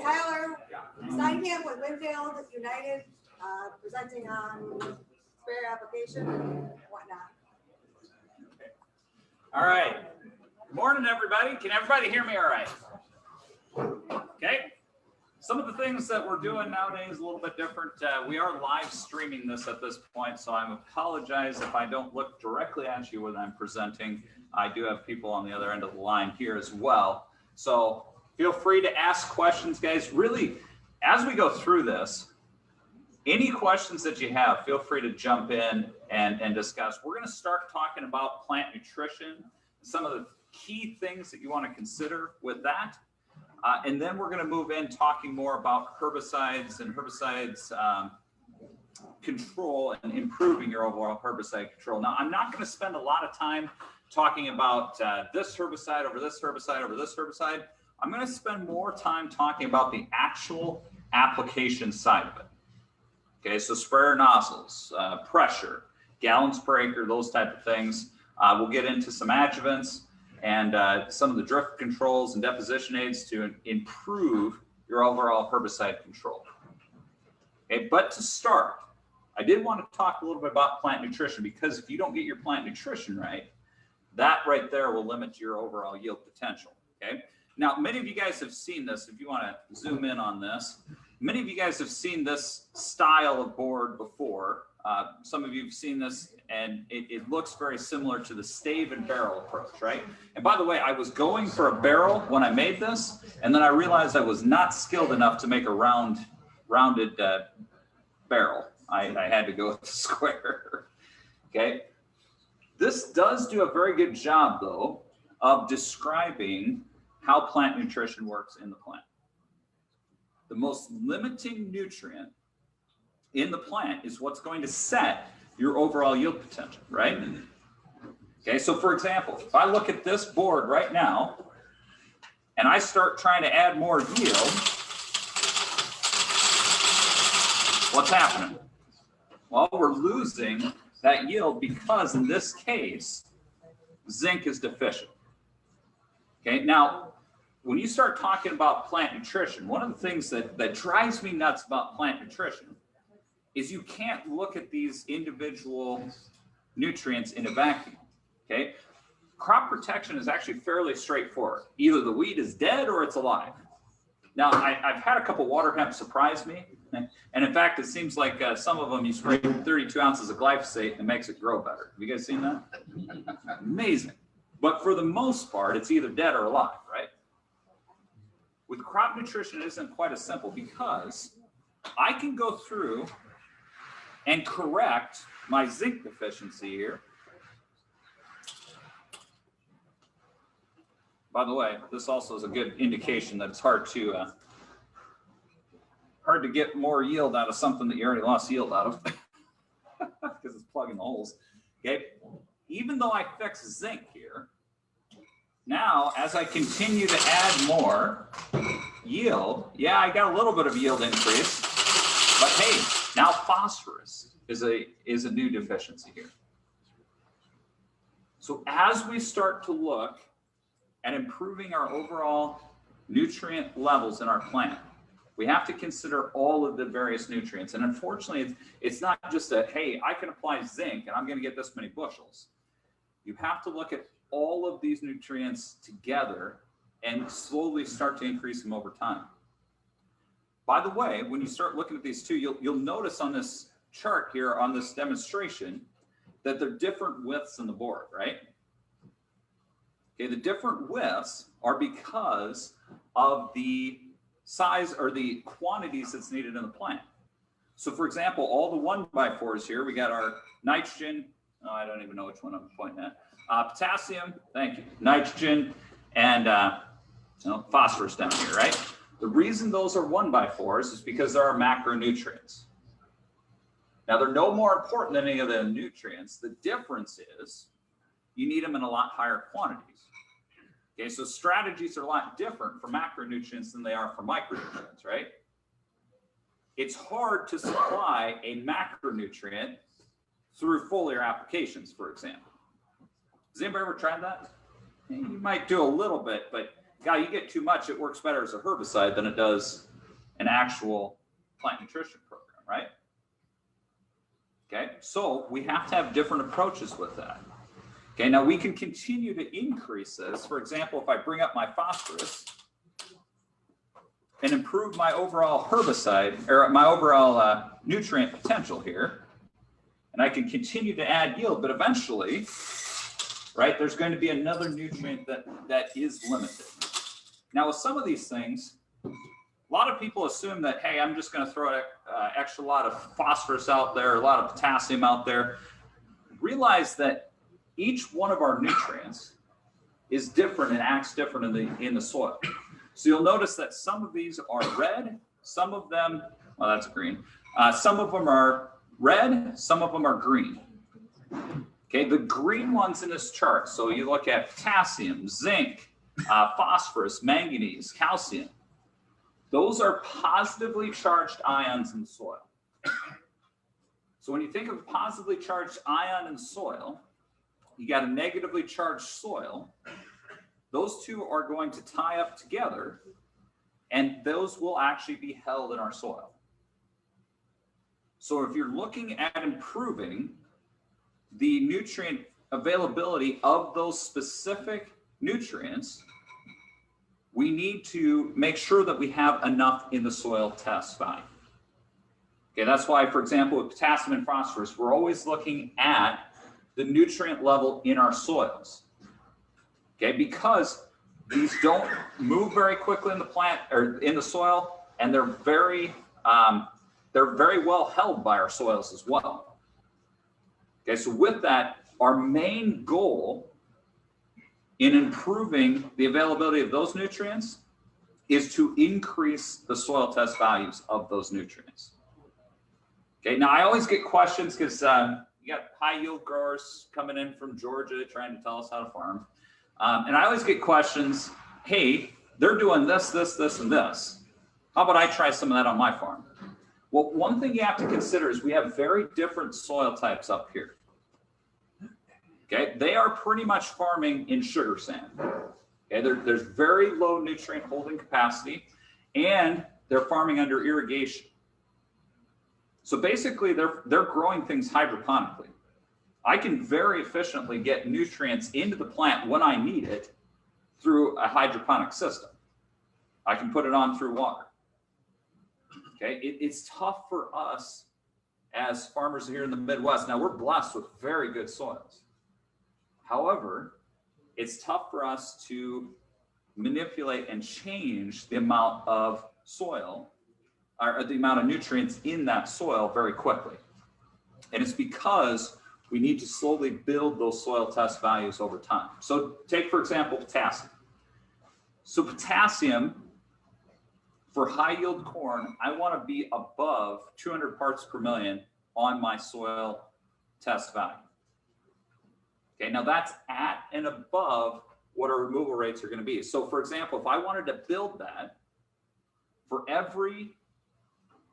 Tyler Steinkamp with Winfield United, presenting on sprayer application and whatnot. All right. Good morning, everybody. Can everybody hear me all right? Okay. Some of the things that we're doing nowadays a little bit different. We are live streaming this at this point, so I apologize if I don't look directly at you when I'm presenting. I do have people on the other end of the line here as well. So feel free to ask questions, guys. Really, as we go through this, any questions that you have, feel free to jump in and discuss. We're going to start talking about plant nutrition, some of the key things that you want to consider with that. And then we're going to move in talking more about herbicides and herbicides control and improving your overall herbicide control. Now, I'm not going to spend a lot of time talking about this herbicide over this herbicide over this herbicide. I'm going to spend more time talking about the actual application side of it. Okay, so sprayer nozzles, pressure, gallons per acre, those type of things. We'll get into some adjuvants and some of the drift controls and deposition aids to improve your overall herbicide control. Okay, but to start, I did want to talk a little bit about plant nutrition, because if you don't get your plant nutrition right, that right there will limit your overall yield potential. Okay. Now, many of you guys have seen this. If you want to zoom in on this, many of you guys have seen this style of board before. Some of you have seen this, and it looks very similar to the stave and barrel approach, right? And by the way, I was going for a barrel when I made this, and then I realized I was not skilled enough to make a rounded barrel. I had to go with the square. Okay. This does do a very good job, though, of describing how plant nutrition works in the plant. The most limiting nutrient in the plant is what's going to set your overall yield potential, right? Okay, so for example, if I look at this board right now and I start trying to add more yield, what's happening? Well, we're losing that yield because in this case, zinc is deficient. Okay, now, when you start talking about plant nutrition, one of the things that drives me nuts about plant nutrition is you can't look at these individual nutrients in a vacuum, okay? Crop protection is actually fairly straightforward. Either the weed is dead or it's alive. Now, I've had a couple water hemp surprise me. And in fact, it seems like some of them you spray 32 ounces of glyphosate and it makes it grow better. Have you guys seen that? Amazing. But for the most part, it's either dead or alive, right? With crop nutrition, it isn't quite as simple, because I can go through and correct my zinc deficiency here. By the way, this also is a good indication that it's hard to get more yield out of something that you already lost yield out of, because it's plugging the holes. Okay, even though I fix zinc here, now as I continue to add more yield, yeah, I got a little bit of yield increase, but hey, now phosphorus is a new deficiency here. So as we start to look at improving our overall nutrient levels in our plant, we have to consider all of the various nutrients. And unfortunately, it's not just a, hey, I can apply zinc and I'm going to get this many bushels. You have to look at all of these nutrients together and slowly start to increase them over time. By the way, when you start looking at these two, you'll notice on this chart here, on this demonstration, that they're different widths in the board, right? Okay, the different widths are because of the size or the quantities that's needed in the plant. So for example, all the 1x4s here, we got our nitrogen, oh, I don't even know which one I'm pointing at, potassium, thank you, nitrogen, and phosphorus down here, right? The reason those are 1x4s is because there are macronutrients. Now, they're no more important than any of the nutrients. The difference is you need them in a lot higher quantities. Okay, so strategies are a lot different for macronutrients than they are for micronutrients, right? It's hard to supply a macronutrient through foliar applications, for example. Has anybody ever tried that? You might do a little bit, but God, you get too much, it works better as a herbicide than it does an actual plant nutrition program, right? Okay, so we have to have different approaches with that. Okay, now we can continue to increase this. For example, if I bring up my phosphorus and improve my overall herbicide, or my overall nutrient potential here, and I can continue to add yield, but eventually, right, there's going to be another nutrient that is limited. Now, with some of these things, a lot of people assume that, hey, I'm just going to throw an extra lot of phosphorus out there, a lot of potassium out there. Realize that each one of our nutrients is different and acts different in the soil. So you'll notice that some of these are red, some of them, well, that's green. Some of them are red, some of them are green. Okay, the green ones in this chart, so you look at potassium, zinc, phosphorus, manganese, calcium. Those are positively charged ions in soil. So when you think of positively charged ion in soil, you got a negatively charged soil. Those two are going to tie up together, and those will actually be held in our soil. So if you're looking at improving the nutrient availability of those specific nutrients, we need to make sure that we have enough in the soil test value. Okay, that's why, for example, with potassium and phosphorus, we're always looking at the nutrient level in our soils. Okay, because these don't move very quickly in the plant or in the soil, and they're very well held by our soils as well. Okay, so with that, our main goal in improving the availability of those nutrients is to increase the soil test values of those nutrients. Okay, now I always get questions because you got high yield growers coming in from Georgia trying to tell us how to farm. And I always get questions, hey, they're doing this, this, this, and this. How about I try some of that on my farm? Well, one thing you have to consider is we have very different soil types up here. Okay, they are pretty much farming in sugar sand. Okay, there's very low nutrient holding capacity, and they're farming under irrigation. So basically, they're growing things hydroponically. I can very efficiently get nutrients into the plant when I need it through a hydroponic system. I can put it on through water. Okay, it's tough for us as farmers here in the Midwest. Now, we're blessed with very good soils. However, it's tough for us to manipulate and change the amount of soil or the amount of nutrients in that soil very quickly. And it's because we need to slowly build those soil test values over time. So take, for example, potassium. So potassium, for high yield corn, I want to be above 200 parts per million on my soil test value. Okay, now that's at and above what our removal rates are going to be. So for example, if I wanted to build that, for every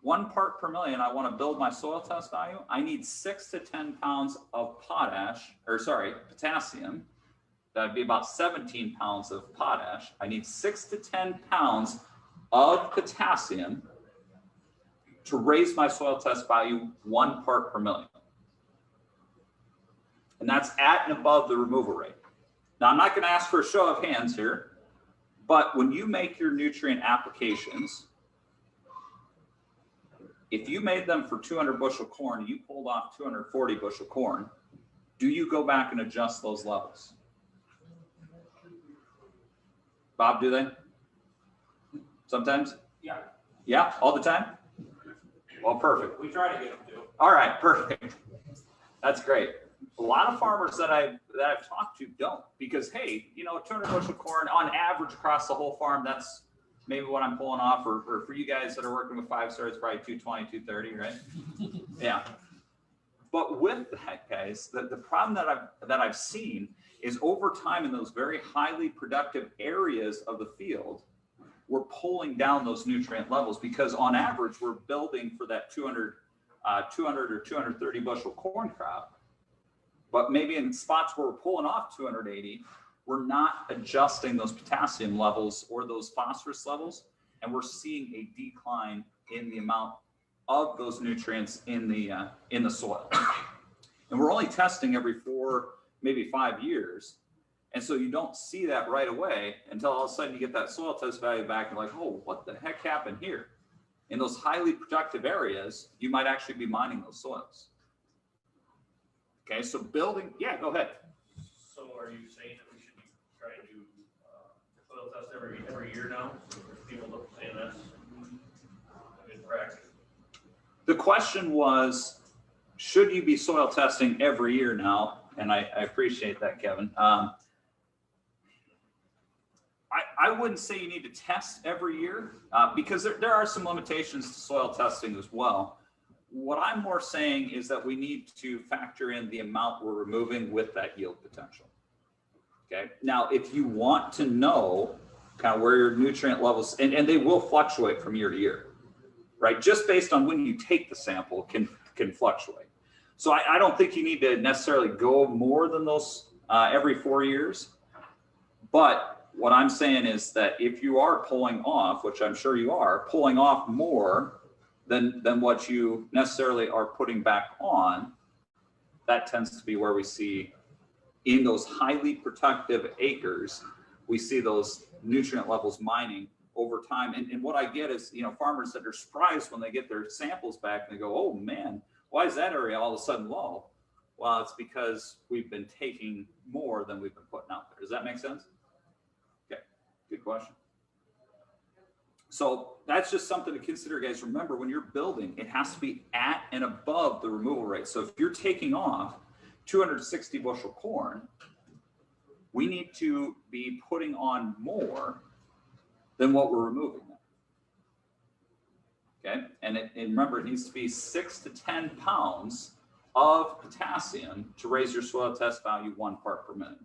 1 part per million I want to build my soil test value, I need 6 to 10 pounds of potassium. That would be about 17 pounds of potash. I need 6 to 10 pounds of potassium to raise my soil test value 1 part per million. And that's at and above the removal rate. Now, I'm not going to ask for a show of hands here, but when you make your nutrient applications, if you made them for 200 bushel corn and you pulled off 240 bushel corn, do you go back and adjust those levels? Bob, do they? Sometimes? Yeah. Yeah, all the time? Well, perfect. We try to get them to. All right, perfect. That's great. A lot of farmers that I've talked to don't, because hey, 200 bushel corn on average across the whole farm, that's maybe what I'm pulling off, or for you guys that are working with 5-star, it's probably 220, 230, right? Yeah. But with that, guys, the problem that I've seen is over time in those very highly productive areas of the field, we're pulling down those nutrient levels because on average we're building for that 200 or 230 bushel corn crop. But maybe in spots where we're pulling off 280, we're not adjusting those potassium levels or those phosphorus levels, and we're seeing a decline in the amount of those nutrients in the soil. And we're only testing every 4, maybe 5 years. And so you don't see that right away until all of a sudden you get that soil test value back and like, oh, what the heck happened here? In those highly productive areas, you might actually be mining those soils. Okay, so building, yeah, go ahead. So are you saying that we should be trying to soil test every year now? People look saying that's a good practice. The question was, should you be soil testing every year now? And I appreciate that, Kevin. I wouldn't say you need to test every year because there are some limitations to soil testing as well. What I'm more saying is that we need to factor in the amount we're removing with that yield potential. Okay. Now, if you want to know kind of where your nutrient levels, and they will fluctuate from year to year, right? Just based on when you take the sample can fluctuate. So I don't think you need to necessarily go more than those every 4 years. But what I'm saying is that if you are pulling off, which I'm sure you are, pulling off more than what you necessarily are putting back on, that tends to be where we see in those highly productive acres, we see those nutrient levels mining over time. And what I get is, farmers that are surprised when they get their samples back and they go, oh man, why is that area all of a sudden low? Well, it's because we've been taking more than we've been putting out there. Does that make sense? Okay, good question. So that's just something to consider, guys. Remember, when you're building, it has to be at and above the removal rate. So if you're taking off 260 bushel corn, we need to be putting on more than what we're removing. Okay, and remember, it needs to be 6 to 10 pounds of potassium to raise your soil test value 1 part per million.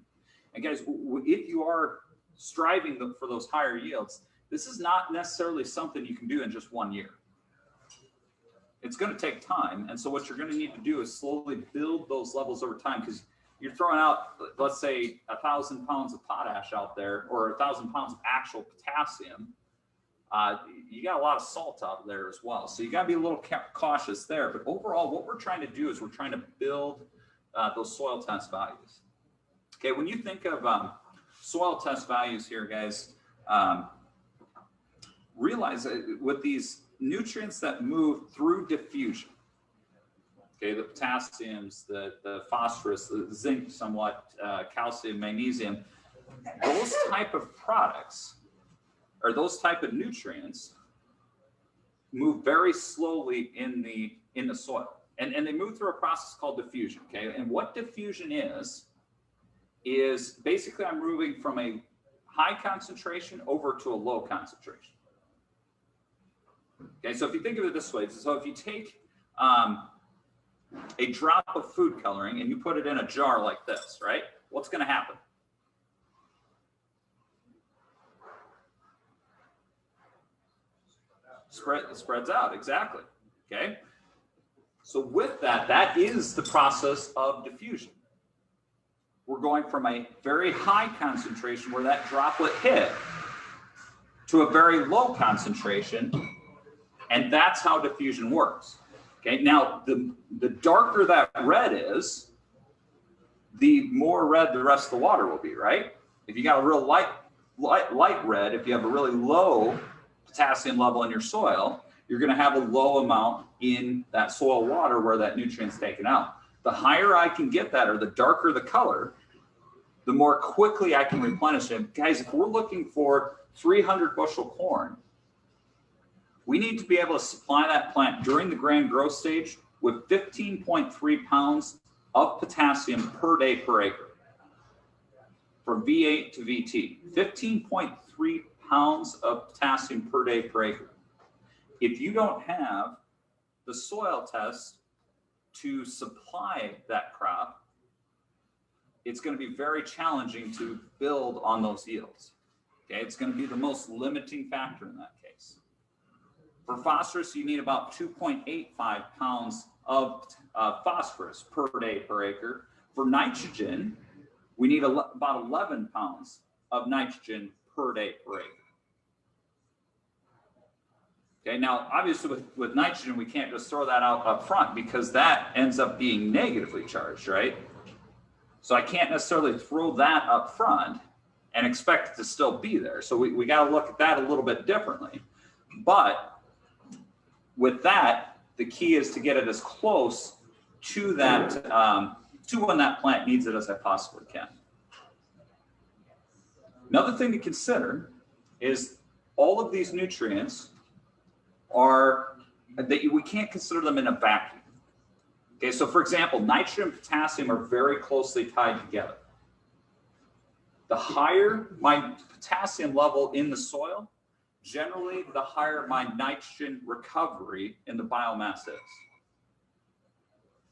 And guys, if you are striving for those higher yields, this is not necessarily something you can do in just 1 year. It's going to take time. And so what you're going to need to do is slowly build those levels over time, because you're throwing out, let's say, 1,000 pounds of potash out there, or 1,000 pounds of actual potassium. You got a lot of salt out there as well. So you got to be a little cautious there. But overall, what we're trying to do is we're trying to build those soil test values. Okay, when you think of soil test values here, guys, realize that with these nutrients that move through diffusion, okay, the potassiums, the phosphorus, the zinc, somewhat, calcium, magnesium, those type of products, or those type of nutrients, move very slowly in the soil, and they move through a process called diffusion. Okay, and what diffusion is basically I'm moving from a high concentration over to a low concentration. Okay, so if you think of it this way, so if you take a drop of food coloring and you put it in a jar like this, right? What's going to happen? Spreads out, exactly. Okay. So with that is the process of diffusion. We're going from a very high concentration where that droplet hit to a very low concentration, and that's how diffusion works. Okay. Now, the darker that red is, the more red the rest of the water will be, right? If you got a real light red, if you have a really low potassium level in your soil, you're going to have a low amount in that soil water where that nutrient's taken out. The higher I can get that, or the darker the color, the more quickly I can replenish it. Guys, if we're looking for 300 bushel corn, we need to be able to supply that plant during the grand growth stage with 15.3 pounds of potassium per day per acre. From V8 to VT, 15.3 pounds of potassium per day per acre. If you don't have the soil test to supply that crop, it's going to be very challenging to build on those yields. Okay, it's going to be the most limiting factor in that case. For phosphorus, you need about 2.85 pounds of phosphorus per day per acre. For nitrogen, we need about 11 pounds of nitrogen per day per acre. Okay, now obviously with nitrogen, we can't just throw that out up front because that ends up being negatively charged, right? So I can't necessarily throw that up front and expect it to still be there. So we got to look at that a little bit differently. But with that, the key is to get it as close to that, to when that plant needs it as I possibly can. Another thing to consider is all of these nutrients are that we can't consider them in a vacuum. Okay, so for example, nitrogen and potassium are very closely tied together. The higher my potassium level in the soil, generally the higher my nitrogen recovery in the biomass is.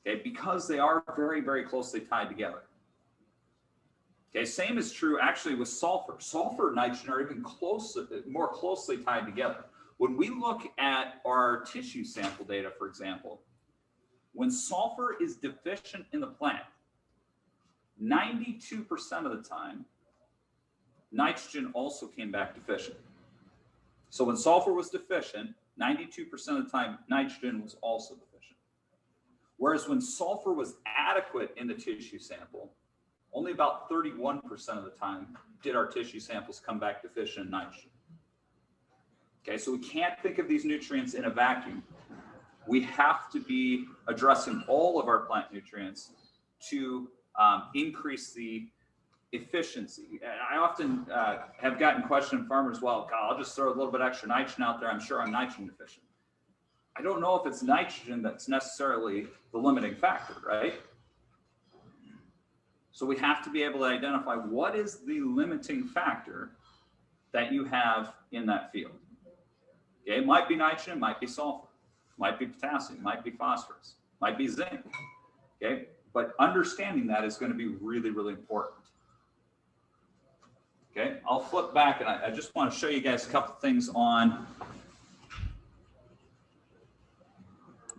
Okay, because they are very, very closely tied together. Okay, same is true actually with sulfur. Sulfur and nitrogen are even more closely tied together. When we look at our tissue sample data, for example, when sulfur is deficient in the plant, 92% of the time, nitrogen also came back deficient. So when sulfur was deficient, 92% of the time, nitrogen was also deficient. Whereas when sulfur was adequate in the tissue sample, only about 31% of the time did our tissue samples come back deficient in nitrogen. Okay, so we can't think of these nutrients in a vacuum. We have to be addressing all of our plant nutrients to increase the efficiency. And I often have gotten questioned from farmers, well, God, I'll just throw a little bit extra nitrogen out there. I'm sure I'm nitrogen deficient. I don't know if it's nitrogen that's necessarily the limiting factor, right? So we have to be able to identify what is the limiting factor that you have in that field. Okay, it might be nitrogen, it might be sulfur, might be potassium, might be phosphorus, might be zinc. Okay, but understanding that is going to be really, really important. Okay, I'll flip back and I just want to show you guys a couple things on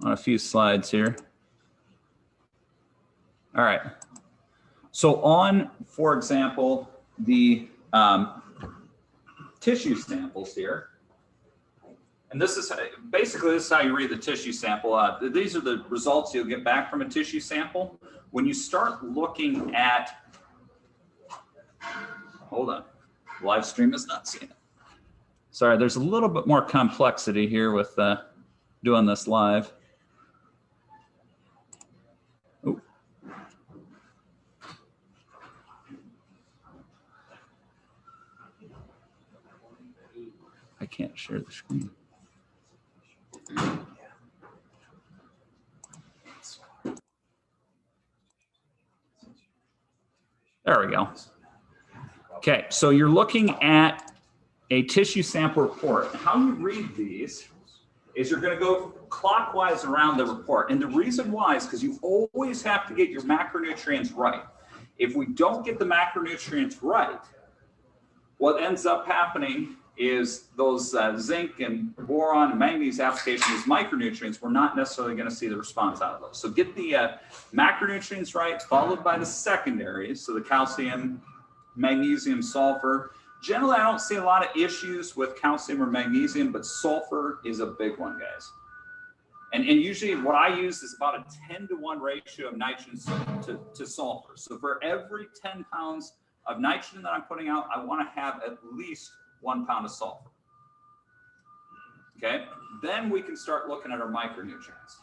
a few slides here. All right. So on, for example, the tissue samples here, and this is basically this is how you read the tissue sample. These are the results you'll get back from a tissue sample. When you start looking at, hold on, live stream is not seeing it. Sorry, there's a little bit more complexity here with doing this live. Ooh. I can't share the screen. There we go. Okay, so you're looking at a tissue sample report. How you read these is you're going to go clockwise around the report. And the reason why is because you always have to get your macronutrients right. If we don't get the macronutrients right, what ends up happening is those zinc and boron and manganese applications, micronutrients, we're not necessarily going to see the response out of those. So get the macronutrients right, followed by the secondaries, so the calcium, magnesium, sulfur. Generally, I don't see a lot of issues with calcium or magnesium, but sulfur is a big one, guys. And usually what I use is about a 10-to-1 ratio of nitrogen to sulfur. So for every 10 pounds of nitrogen that I'm putting out, I want to have at least 1 pound of sulfur. Okay, then we can start looking at our micronutrients.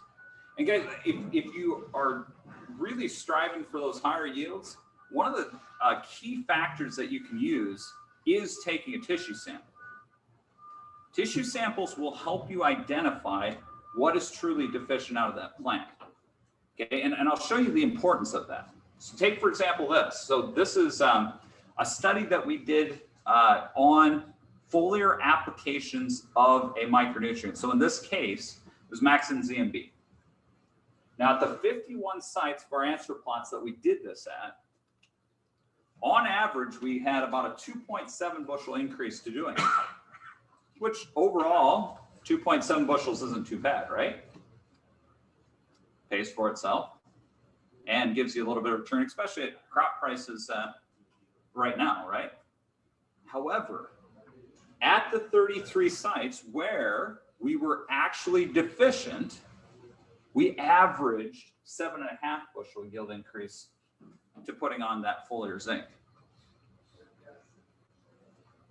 And guys, if you are really striving for those higher yields, one of the key factors that you can use is taking a tissue sample. Tissue samples will help you identify what is truly deficient out of that plant. Okay, and I'll show you the importance of that. So take, for example, this. So this is a study that we did on foliar applications of a micronutrient. So in this case, it was Maxen ZMB. Now at the 51 sites of our answer plots that we did this at, on average, we had about a 2.7 bushel increase to doing it, which overall, 2.7 bushels isn't too bad, right? Pays for itself. and gives you a little bit of return, especially at crop prices right now, right? However, at the 33 sites where we were actually deficient, we averaged 7.5 bushel yield increase to putting on that foliar zinc.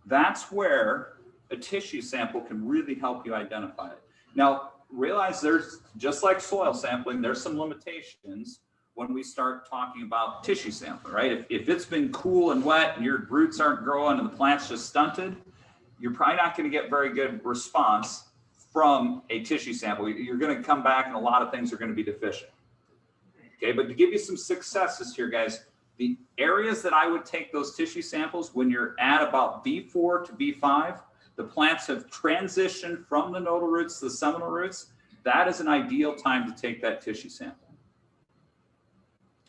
That's where a tissue sample can really help you identify it. Now, realize there's, just like soil sampling, there's some limitations when we start talking about tissue sampling, right? If it's been cool and wet and your roots aren't growing and the plant's just stunted, you're probably not going to get very good response from a tissue sample. You're going to come back and a lot of things are going to be deficient. Okay, but to give you some successes here, guys, the areas that I would take those tissue samples when you're at about B4 to B5, the plants have transitioned from the nodal roots to the seminal roots. That is an ideal time to take that tissue sample.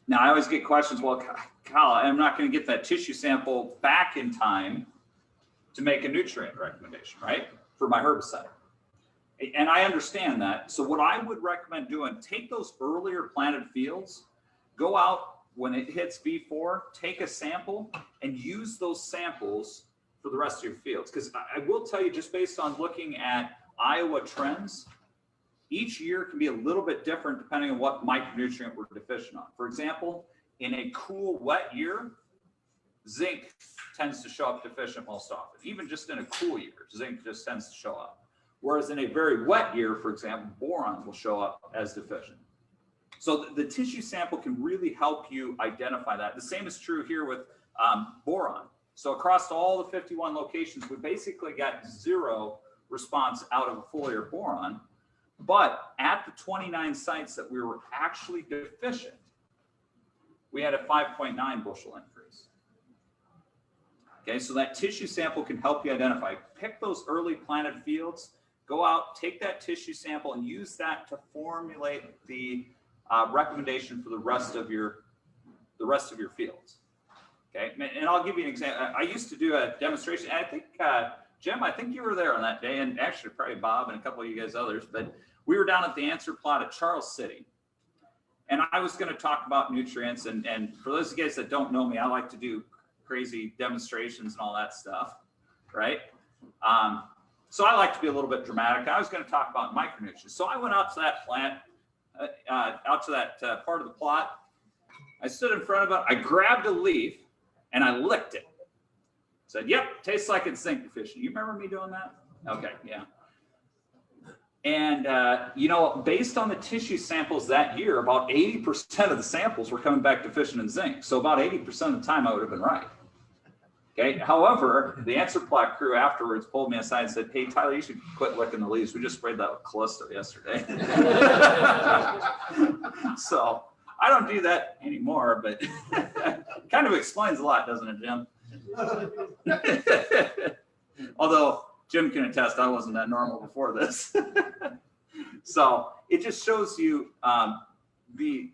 Now, I always get questions, well, Kyle, I'm not going to get that tissue sample back in time to make a nutrient recommendation, right, for my herbicide. And I understand that. So what I would recommend doing, take those earlier planted fields, go out when it hits B4, take a sample and use those samples for the rest of your fields. Because I will tell you, just based on looking at Iowa trends, each year can be a little bit different depending on what micronutrient we're deficient on. For example, in a cool, wet year, zinc tends to show up deficient most often. Even just in a cool year, zinc just tends to show up. Whereas in a very wet year, for example, boron will show up as deficient. So the tissue sample can really help you identify that. The same is true here with boron. So across all the 51 locations, we basically got 0 response out of a foliar boron. But at the 29 sites that we were actually deficient, we had a 5.9 bushel increase. Okay, so that tissue sample can help you identify. Pick those early planted fields, go out, take that tissue sample and use that to formulate the recommendation for the rest of your fields. Okay, and I'll give you an example. I used to do a demonstration. I think Jim, I think you were there on that day, and actually probably Bob and a couple of you guys others. But we were down at the answer plot at Charles City, and I was going to talk about nutrients. And for those of you guys that don't know me, I like to do crazy demonstrations and all that stuff, right? So I like to be a little bit dramatic. I was going to talk about micronutrients. So I went out to that plant, out to that part of the plot. I stood in front of it. I grabbed a leaf and I licked it. Said, yep, tastes like it's zinc deficient. You remember me doing that? Okay, yeah. And, you know, based on the tissue samples that year, about 80% of the samples were coming back deficient in zinc. So about 80% of the time I would have been right. Okay. However, the answer plot crew afterwards pulled me aside and said, hey, Tyler, you should quit licking the leaves. We just sprayed that with Callisto yesterday. So I don't do that anymore, but kind of explains a lot, doesn't it, Jim? Although Jim can attest, I wasn't that normal before this. So it just shows you the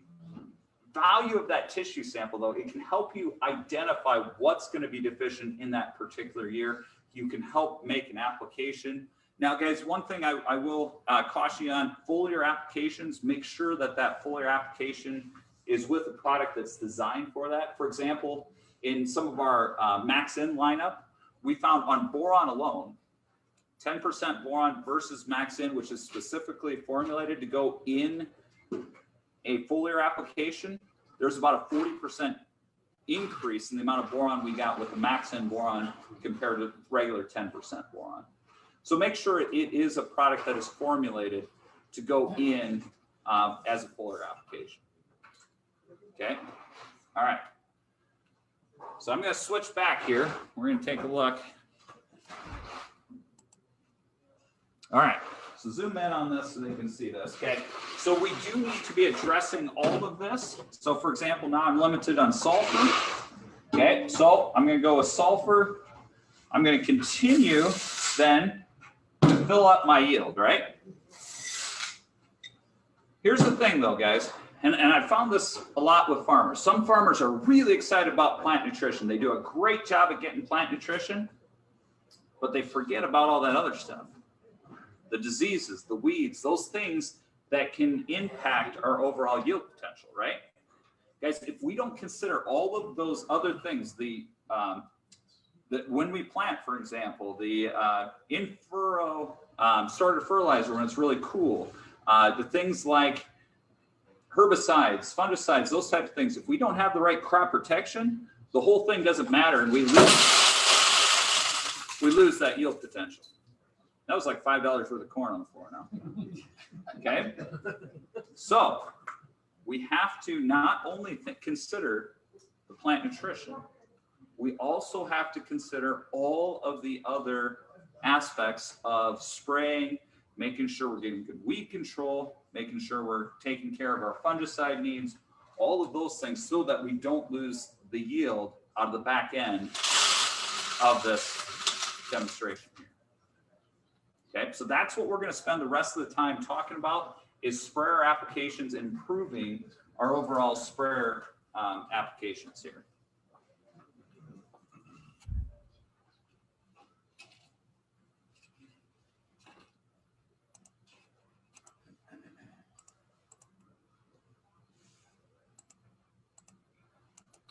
value of that tissue sample, though. It can help you identify what's going to be deficient in that particular year. You can help make an application. Now, guys, one thing I will caution you on, foliar applications, make sure that that foliar application is with a product that's designed for that. For example, in some of our Max-In lineup, we found on boron alone, 10% boron versus Max-In, which is specifically formulated to go in a foliar application, there's about a 40% increase in the amount of boron we got with the Max-In boron compared to regular 10% boron. So make sure it is a product that is formulated to go in as a foliar application. Okay, all right. So I'm going to switch back here. We're going to take a look. All right. So zoom in on this so they can see this. Okay. So we do need to be addressing all of this. So for example, now I'm limited on sulfur. Okay. So I'm going to go with sulfur. I'm going to continue then to fill up my yield, right? Here's the thing though, guys. And I found this a lot with farmers. Some farmers are really excited about plant nutrition. They do a great job at getting plant nutrition, but they forget about all that other stuff. The diseases, the weeds, those things that can impact our overall yield potential, right? Guys, if we don't consider all of those other things, that when we plant, for example, the in-furrow starter fertilizer when it's really cool, the things like herbicides, fungicides, those types of things, if we don't have the right crop protection, the whole thing doesn't matter, and we lose that yield potential. That was like $5 worth of corn on the floor now. Okay, so we have to not only consider the plant nutrition, we also have to consider all of the other aspects of spraying, making sure we're getting good weed control, making sure we're taking care of our fungicide needs, all of those things, so that we don't lose the yield out of the back end of this demonstration here. Okay, so that's what we're going to spend the rest of the time talking about, is sprayer applications, improving our overall sprayer applications here.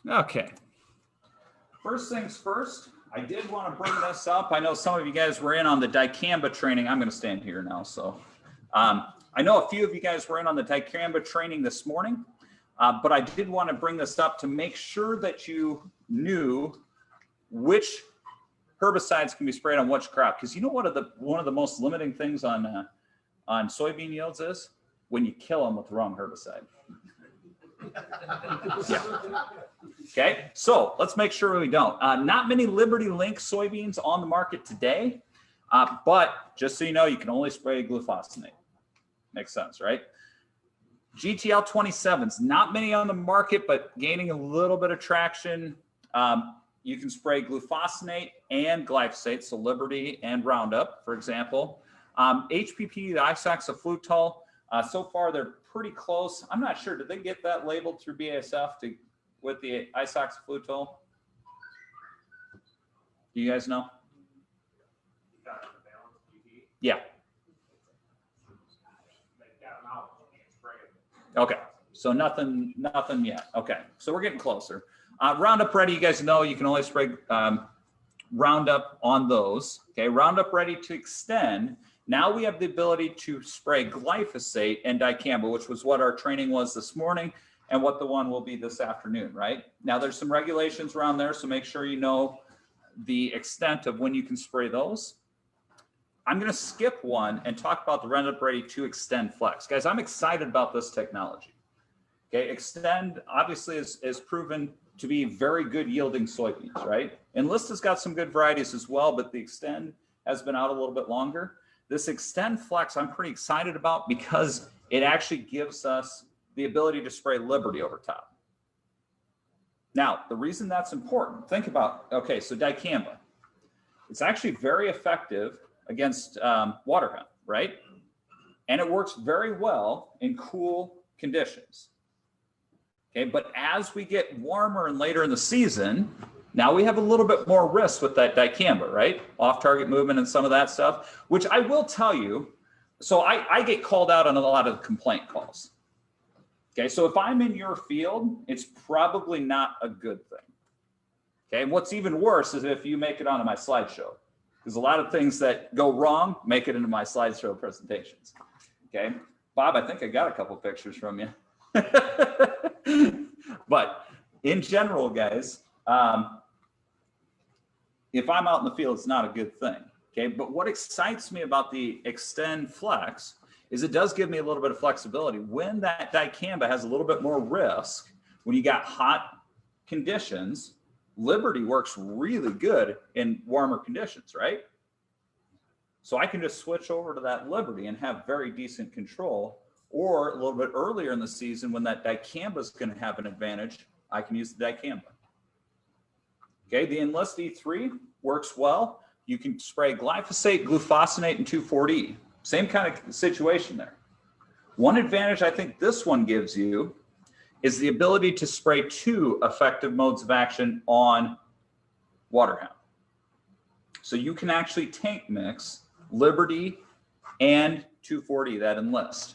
Okay, first things first, I did want to bring this up. I know some of you guys were in on the dicamba training. I'm going to stand here now. So I know a few of you guys were in on the dicamba training this morning, but I did want to bring this up to make sure that you knew which herbicides can be sprayed on which crop. Because you know what one of the most limiting things on soybean yields is? When you kill them with the wrong herbicide. Yeah. Okay, so let's make sure we don't. Not many Liberty Link soybeans on the market today, but just so you know, you can only spray glufosinate. Makes sense, right? GTL 27s, not many on the market, but gaining a little bit of traction. You can spray glufosinate and glyphosate, so Liberty and Roundup, for example. HPP, the isoxaflutol, so far they're pretty close. I'm not sure, did they get that labeled through BASF with the isoxaflutol? Do you guys know? Yeah. Okay, so nothing yet. Okay, so we're getting closer. Roundup Ready, you guys know you can only spray Roundup on those. Okay, Roundup Ready to Extend. Now we have the ability to spray glyphosate and dicamba, which was what our training was this morning and what the one will be this afternoon, right? Now there's some regulations around there, so make sure you know the extent of when you can spray those. I'm going to skip one and talk about the Roundup Ready to Extend Flex. Guys, I'm excited about this technology. Okay, Extend obviously is proven to be very good yielding soybeans, right? Enlist has got some good varieties as well, but the Extend has been out a little bit longer. This Extend Flex I'm pretty excited about because it actually gives us the ability to spray Liberty over top. Now, the reason that's important, think about, okay, so dicamba. It's actually very effective against water hemp, right? And it works very well in cool conditions. Okay, but as we get warmer and later in the season, now we have a little bit more risk with that dicamba, right? Off-target movement and some of that stuff, which I will tell you, so I get called out on a lot of complaint calls. Okay, so if I'm in your field, it's probably not a good thing. Okay, and what's even worse is if you make it onto my slideshow, because a lot of things that go wrong make it into my slideshow presentations. Okay, Bob, I think I got a couple pictures from you. But in general, guys, if I'm out in the field, it's not a good thing. Okay, but what excites me about the Extend Flex is it does give me a little bit of flexibility. When that dicamba has a little bit more risk, when you got hot conditions, Liberty works really good in warmer conditions, right? So I can just switch over to that Liberty and have very decent control. Or a little bit earlier in the season when that dicamba is going to have an advantage, I can use the dicamba. Okay, the Enlist E3 works well. You can spray glyphosate, glufosinate, and 2,4-D. Same kind of situation there. One advantage I think this one gives you is the ability to spray 2 effective modes of action on water hemp. So you can actually tank mix Liberty and 2,4-D, that Enlist.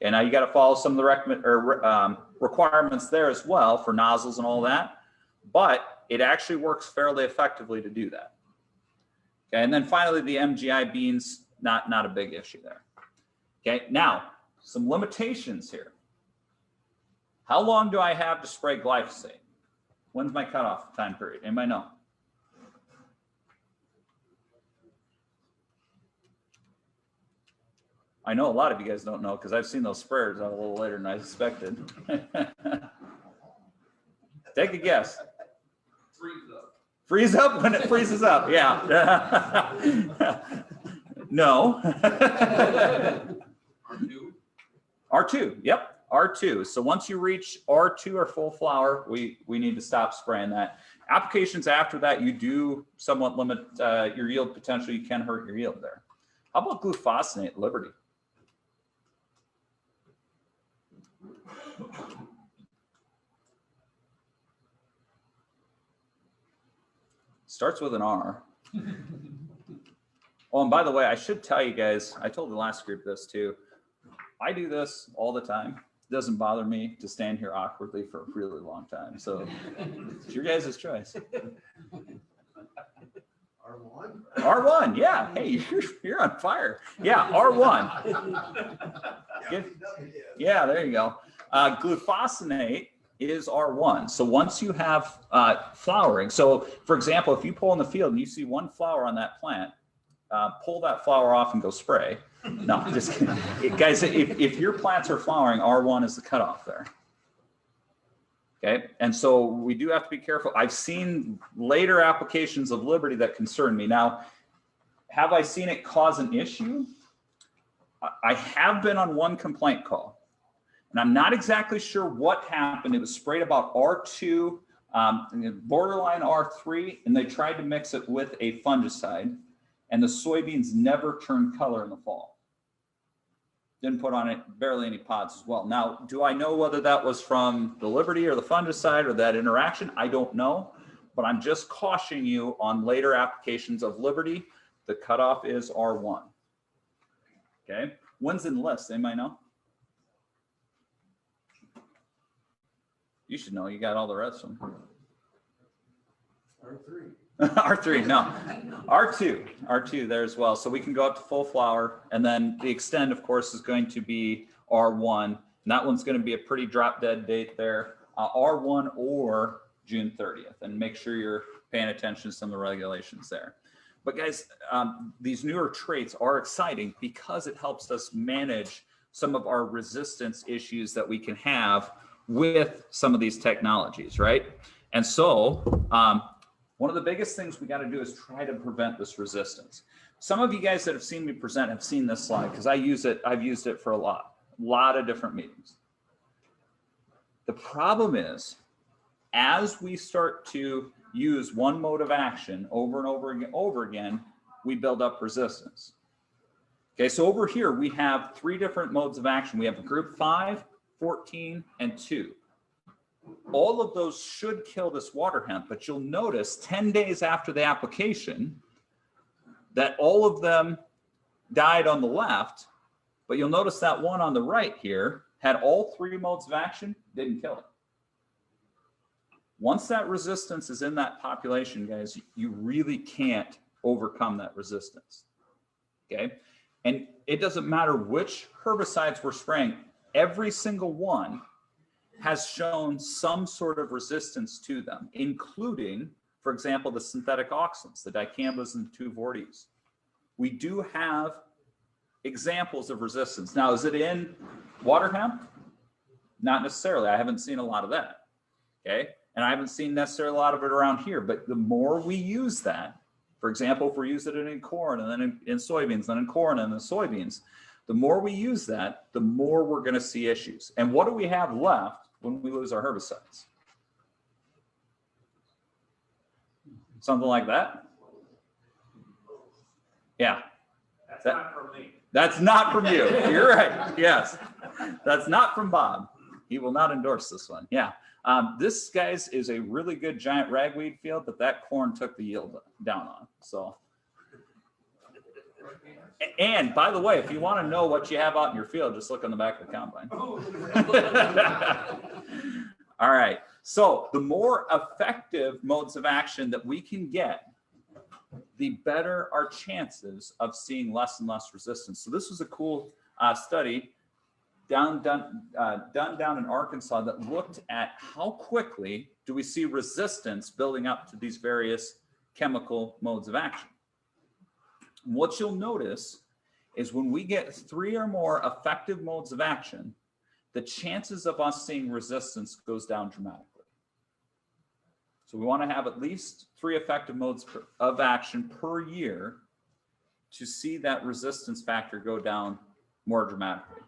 And now you got to follow some of the requirements there as well for nozzles and all that, but it actually works fairly effectively to do that. Okay, and then finally the MGI beans, not a big issue there. Okay, now some limitations here. How long do I have to spray glyphosate? When's my cutoff time period? Anybody know? I know a lot of you guys don't know because I've seen those sprayers out a little later than I expected. Take a guess. Freeze up. Freeze up when it freezes up, yeah. No. R2? R2, yep, R2. So once you reach R2 or full flower, we need to stop spraying that. Applications after that, you do somewhat limit your yield potential. You can hurt your yield there. How about glufosinate, Liberty? Starts with an R. Oh, and by the way, I should tell you guys, I told the last group this too. I do this all the time. It doesn't bother me to stand here awkwardly for a really long time. So it's your guys' choice. R1? R1, yeah. Hey, you're on fire. Yeah, R1. Yeah, there you go. Glufosinate is R1. So once you have flowering, so for example, if you pull in the field and you see one flower on that plant, pull that flower off and go spray. No, just kidding. Guys, if your plants are flowering, R1 is the cutoff there. Okay, and so we do have to be careful. I've seen later applications of Liberty that concern me. Now, have I seen it cause an issue? I have been on one complaint call, and I'm not exactly sure what happened. It was sprayed about R2, borderline R3, and they tried to mix it with a fungicide, and the soybeans never turned color in the fall. Didn't put on it barely any pods as well. Now, do I know whether that was from the Liberty or the fungicide or that interaction? I don't know, but I'm just cautioning you on later applications of Liberty. The cutoff is R1. Okay, when's Enlist? Anybody know? You should know. You got all the rest of them. R3. R3, no. R2 there as well. So we can go up to full flower, and then the extend, of course, is going to be R1. And that one's going to be a pretty drop dead date there. R1 or June 30th, and make sure you're paying attention to some of the regulations there. But guys, these newer traits are exciting because it helps us manage some of our resistance issues that we can have with some of these technologies, right? And so one of the biggest things we got to do is try to prevent this resistance. Some of you guys that have seen me present have seen this slide because I've used it for a lot of different meetings. The problem is, as we start to use one mode of action over and over again, we build up resistance. Okay, so over here we have 3 different modes of action. We have group 5, 14, and 2. All of those should kill this water hemp, but you'll notice 10 days after the application that all of them died on the left, but you'll notice that one on the right here had all 3 modes of action, didn't kill it. Once that resistance is in that population, guys, you really can't overcome that resistance, okay? And it doesn't matter which herbicides we're spraying, every single one has shown some sort of resistance to them, including, for example, the synthetic oxalates, the dicambas and the 2,4-Ds. We do have examples of resistance. Now, is it in water hemp? Not necessarily. I haven't seen a lot of that, okay? And I haven't seen necessarily a lot of it around here, but the more we use that, for example, if we're using it in corn and then in soybeans, then in corn and then soybeans, the more we use that, the more we're going to see issues. And what do we have left when we lose our herbicides? Something like that? Yeah. That's not from me. That's not from you. You're right. Yes. That's not from Bob. He will not endorse this one. Yeah. This, guys, is a really good giant ragweed field, but that corn took the yield down on. So And by the way, if you want to know what you have out in your field, just look on the back of the combine. All right. So the more effective modes of action that we can get, the better our chances of seeing less and less resistance. So this was a cool study done down in Arkansas that looked at how quickly do we see resistance building up to these various chemical modes of action. And what you'll notice is when we get 3 or more effective modes of action, the chances of us seeing resistance goes down dramatically. So we want to have at least 3 effective modes of action per year to see that resistance factor go down more dramatically.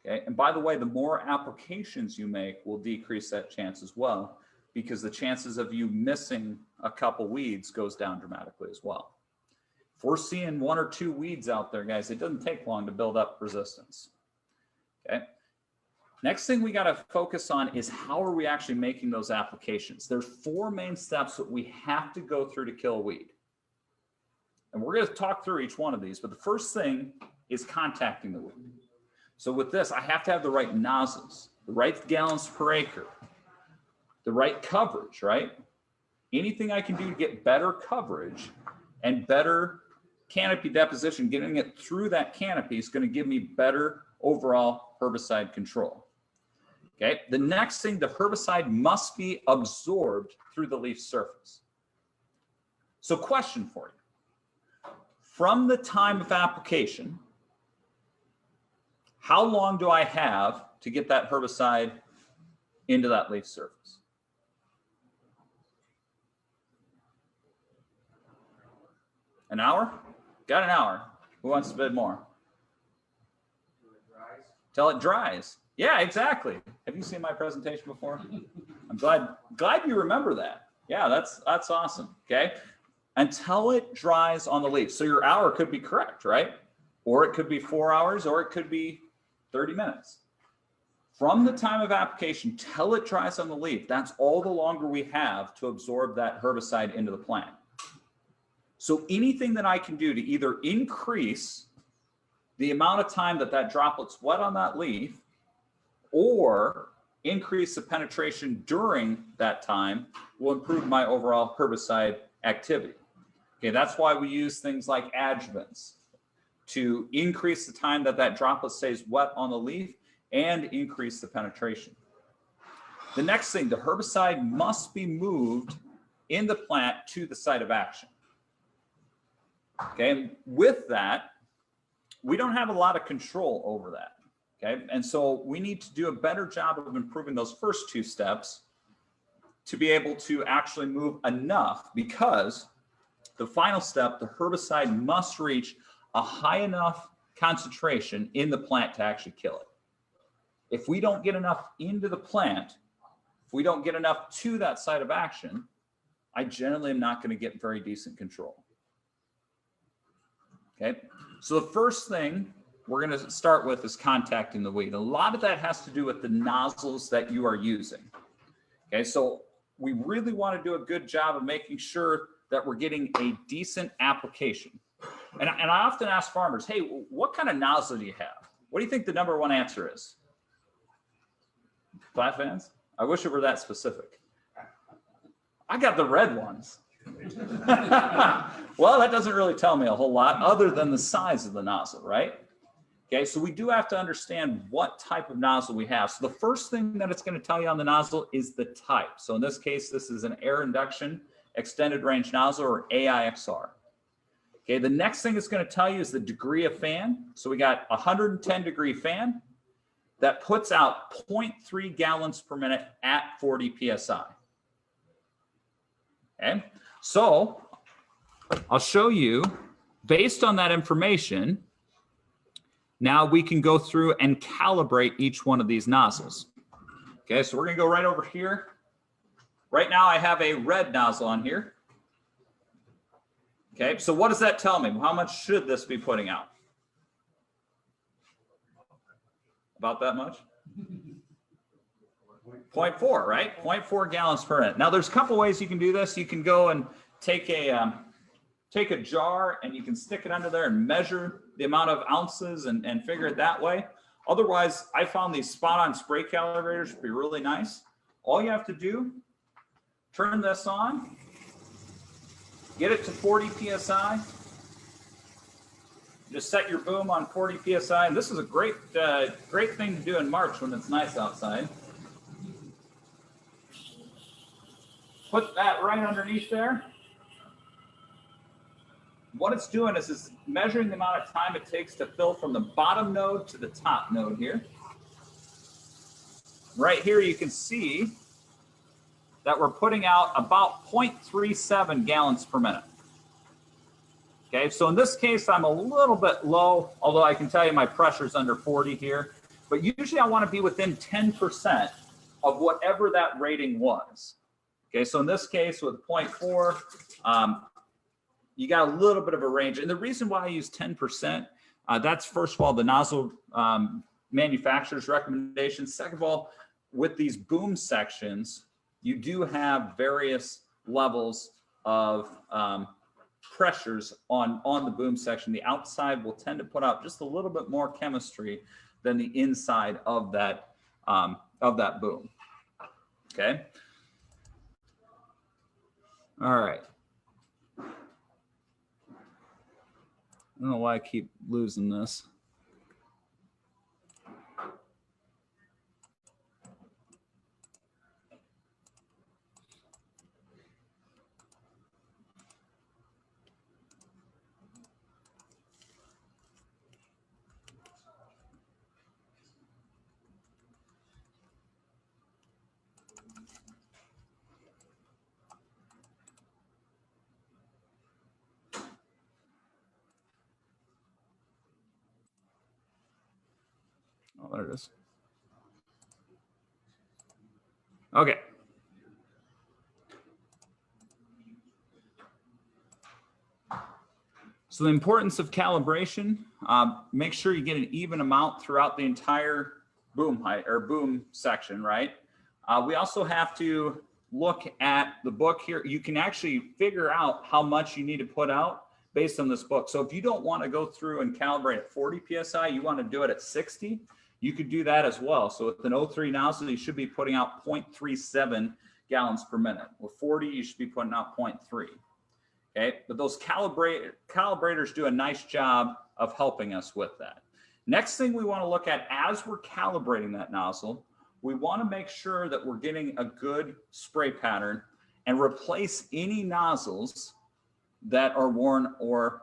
Okay, and by the way, the more applications you make will decrease that chance as well, because the chances of you missing a couple weeds goes down dramatically as well. If we're seeing 1 or 2 weeds out there, guys, it doesn't take long to build up resistance. Okay. Next thing we got to focus on is how are we actually making those applications? There's 4 main steps that we have to go through to kill a weed. And we're going to talk through each one of these, but the first thing is contacting the weed. So with this, I have to have the right nozzles, the right gallons per acre, the right coverage, right? Anything I can do to get better coverage and better canopy deposition, getting it through that canopy is going to give me better overall herbicide control. Okay, the next thing, the herbicide must be absorbed through the leaf surface. So question for you. From the time of application, how long do I have to get that herbicide into that leaf surface? An hour? Got an hour. Who wants to bid more? Till it dries. Yeah, exactly. Have you seen my presentation before? I'm glad you remember that. Yeah, that's awesome. Okay. Until it dries on the leaf. So your hour could be correct, right? Or it could be 4 hours, or it could be 30 minutes. From the time of application till it dries on the leaf, that's all the longer we have to absorb that herbicide into the plant. So anything that I can do to either increase the amount of time that that droplet's wet on that leaf, or increase the penetration during that time, will improve my overall herbicide activity. Okay, that's why we use things like adjuvants to increase the time that that droplet stays wet on the leaf and increase the penetration. The next thing, the herbicide must be moved in the plant to the site of action. Okay, and with that, we don't have a lot of control over that. Okay, and so we need to do a better job of improving those first 2 steps to be able to actually move enough, because the final step, the herbicide must reach a high enough concentration in the plant to actually kill it. If we don't get enough into the plant, if we don't get enough to that site of action, I generally am not going to get very decent control. Okay, so the first thing we're going to start with is contacting the weed. A lot of that has to do with the nozzles that you are using. Okay, so we really want to do a good job of making sure that we're getting a decent application. And I often ask farmers, hey, what kind of nozzle do you have? What do you think the #1 answer is? Flat fans? I wish it were that specific. I got the red ones. Well, that doesn't really tell me a whole lot other than the size of the nozzle, right? Okay, so we do have to understand what type of nozzle we have. So the first thing that it's going to tell you on the nozzle is the type. So in this case, this is an air induction extended range nozzle, or AIXR. Okay, the next thing it's going to tell you is the degree of fan. So we got a 110 degree fan that puts out 0.3 gallons per minute at 40 PSI. Okay, so I'll show you, based on that information, now we can go through and calibrate each one of these nozzles. Okay, so we're going to go right over here. Right now I have a red nozzle on here. Okay, so what does that tell me? How much should this be putting out? About that much? 0.4, right? 0.4 gallons per minute. Now there's a couple ways you can do this. You can go and take a take a jar and you can stick it under there and measure the amount of ounces and figure it that way. Otherwise, I found these spot-on spray calibrators to be really nice. All you have to do, turn this on, get it to 40 PSI. Just set your boom on 40 PSI. And this is a great thing to do in March when it's nice outside. Put that right underneath there. What it's doing is it's measuring the amount of time it takes to fill from the bottom node to the top node here. Right here you can see that we're putting out about 0.37 gallons per minute. Okay, so in this case, I'm a little bit low, although I can tell you my pressure's under 40 here. But usually I want to be within 10% of whatever that rating was. Okay, so in this case with 0.4, you got a little bit of a range. And the reason why I use 10%, that's first of all, the nozzle manufacturer's recommendation. Second of all, with these boom sections, you do have various levels of pressures on the boom section. The outside will tend to put out just a little bit more chemistry than the inside of that boom. Okay. All right. I don't know why I keep losing this. Oh, there it is. Okay. So the importance of calibration, make sure you get an even amount throughout the entire boom height or boom section, right? We also have to look at the book here. You can actually figure out how much you need to put out based on this book. So if you don't want to go through and calibrate at 40 PSI, you want to do it at 60, you could do that as well. So with an O3 nozzle, you should be putting out 0.37 gallons per minute. With 40, you should be putting out 0.3. Okay, but those calibrators do a nice job of helping us with that. Next thing we want to look at as we're calibrating that nozzle, we want to make sure that we're getting a good spray pattern and replace any nozzles that are worn or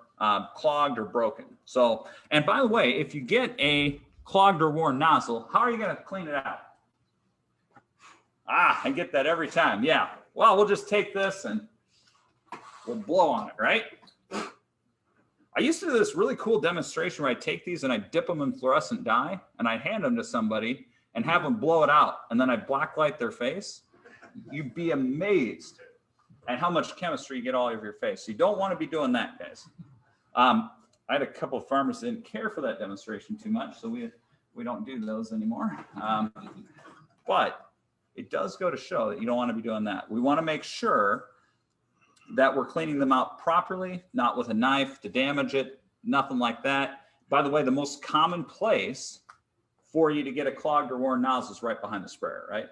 clogged or broken. So, and by the way, if you get a clogged or worn nozzle, how are you going to clean it out? I get that every time. Yeah. Well, we'll just take this and we'll blow on it, right? I used to do this really cool demonstration where I take these and I dip them in fluorescent dye and I hand them to somebody and have them blow it out. And then I blacklight their face. You'd be amazed at how much chemistry you get all over your face. So you don't want to be doing that, guys. I had a couple of farmers that didn't care for that demonstration too much, so we don't do those anymore. But it does go to show that you don't want to be doing that. We want to make sure that we're cleaning them out properly, not with a knife to damage it, nothing like that. By the way, the most common place for you to get a clogged or worn nozzle is right behind the sprayer, right?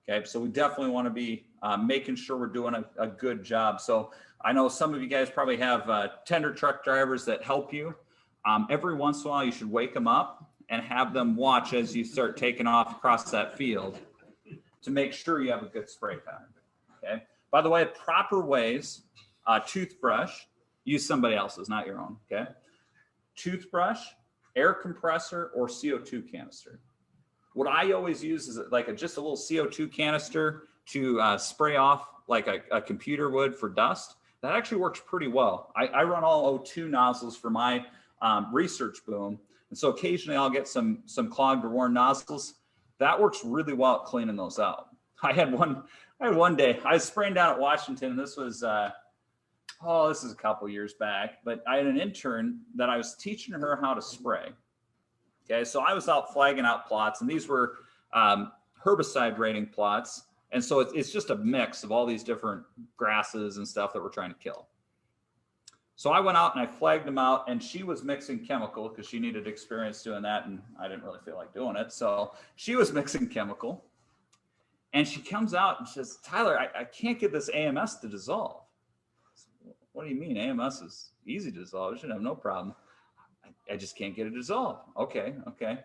Okay, so we definitely want to be making sure we're doing a good job. So I know some of you guys probably have tender truck drivers that help you. Every once in a while, you should wake them up and have them watch as you start taking off across that field to make sure you have a good spray pattern, okay? By the way, proper ways, toothbrush, use somebody else's, not your own, okay? Toothbrush, air compressor, or CO2 canister. What I always use is like just a little CO2 canister to spray off like a computer would for dust. That actually works pretty well. I run all O2 nozzles for my research boom. And so occasionally I'll get some clogged or worn nozzles. That works really well at cleaning those out. I had one day, I was spraying down at Washington, and this was, this is a couple years back, but I had an intern that I was teaching her how to spray. Okay, so I was out flagging out plots, and these were herbicide rating plots. And so it's just a mix of all these different grasses and stuff that we're trying to kill. So I went out and I flagged them out, and she was mixing chemical because she needed experience doing that, and I didn't really feel like doing it. So she was mixing chemical, and she comes out and says, Tyler, I can't get this AMS to dissolve. What do you mean? AMS is easy to dissolve. It should have no problem. I just can't get it to dissolve. Okay.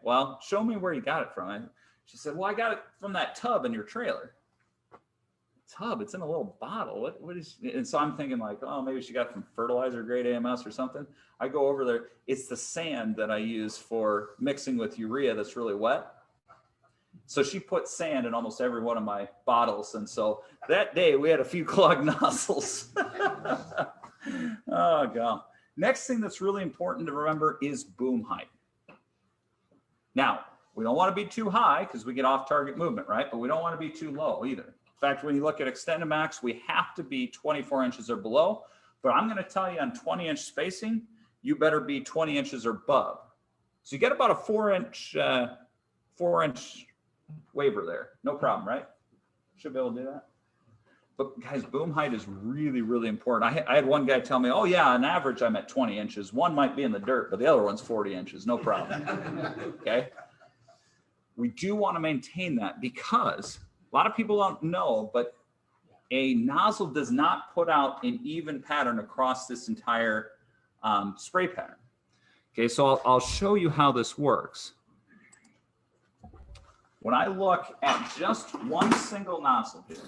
Well, show me where you got it from. She said, well, I got it from that tub in your trailer. Tub, it's in a little bottle. What is? And so I'm thinking like, oh, maybe she got it from fertilizer grade AMS or something. I go over there. It's the sand that I use for mixing with urea that's really wet. So she put sand in almost every one of my bottles. And so that day we had a few clogged nozzles. Oh, God. Next thing that's really important to remember is boom height. Now, we don't want to be too high because we get off target movement, right? But we don't want to be too low either. In fact, when you look at XtendiMax, we have to be 24 inches or below. But I'm going to tell you on 20-inch spacing, you better be 20 inches or above. So you get about a 4-inch waiver there. No problem, right? Should be able to do that. But guys, boom height is really, really important. I had one guy tell me, oh yeah, on average I'm at 20 inches. One might be in the dirt, but the other one's 40 inches. No problem. Okay. We do want to maintain that because a lot of people don't know, but a nozzle does not put out an even pattern across this entire spray pattern. Okay, so I'll show you how this works. When I look at just one single nozzle here,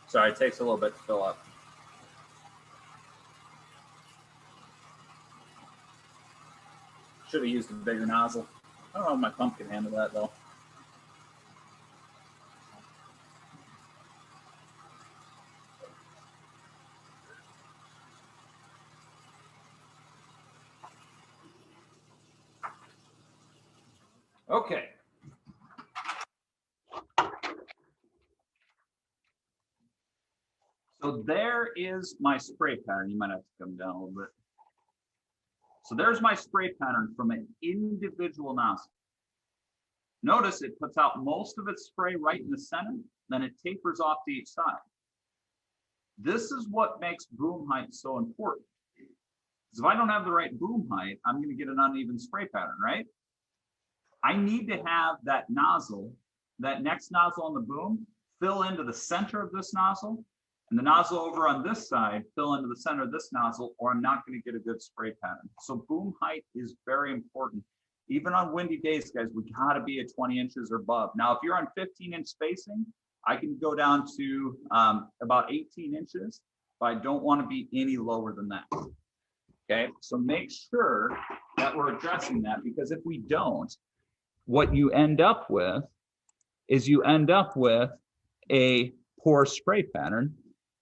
sorry, it takes a little bit to fill up. Should have used a bigger nozzle. I don't know if my pump can handle that though. Okay. So there is my spray pattern. You might have to come down a little bit. So there's my spray pattern from an individual nozzle. Notice it puts out most of its spray right in the center, then it tapers off to each side. This is what makes boom height so important. Because if I don't have the right boom height, I'm going to get an uneven spray pattern, right? I need to have that nozzle, that next nozzle on the boom, fill into the center of this nozzle, and the nozzle over on this side fill into the center of this nozzle, or I'm not going to get a good spray pattern. So boom height is very important. Even on windy days, guys, we got to be at 20 inches or above. Now, if you're on 15-inch spacing, I can go down to about 18 inches, but I don't want to be any lower than that. Okay, so make sure that we're addressing that, because if we don't, what you end up with is you end up with a poor spray pattern.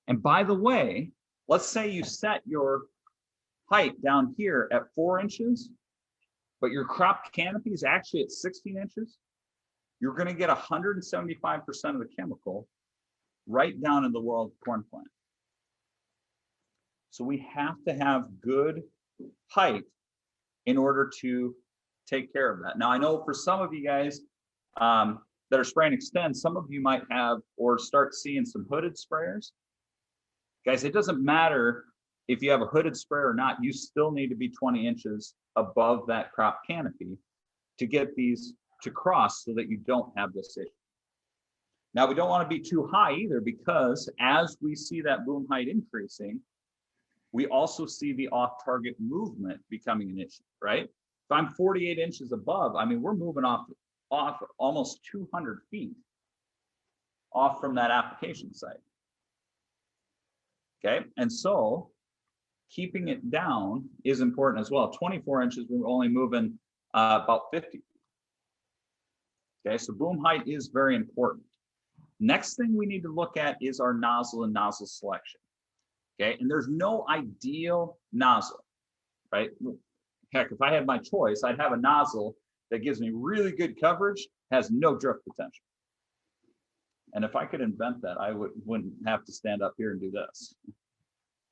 And by the way, let's say you set your height down here at 4 inches, but your crop canopy is actually at 16 inches. You're going to get 175% of the chemical right down in the world corn plant. So we have to have good height in order to take care of that. Now, I know for some of you guys that are spraying Xtend, some of you might have or start seeing some hooded sprayers. Guys, it doesn't matter if you have a hooded sprayer or not, you still need to be 20 inches above that crop canopy to get these to cross so that you don't have this issue. Now, we don't want to be too high either, because as we see that boom height increasing, we also see the off-target movement becoming an issue, right? If I'm 48 inches above, I mean, we're moving off almost 200 feet off from that application site. Okay, and so keeping it down is important as well. 24 inches, we're only moving about 50. Okay, so boom height is very important. Next thing we need to look at is our nozzle and nozzle selection. Okay, and there's no ideal nozzle, right? Heck, if I had my choice, I'd have a nozzle that gives me really good coverage, has no drift potential. And if I could invent that, I wouldn't have to stand up here and do this.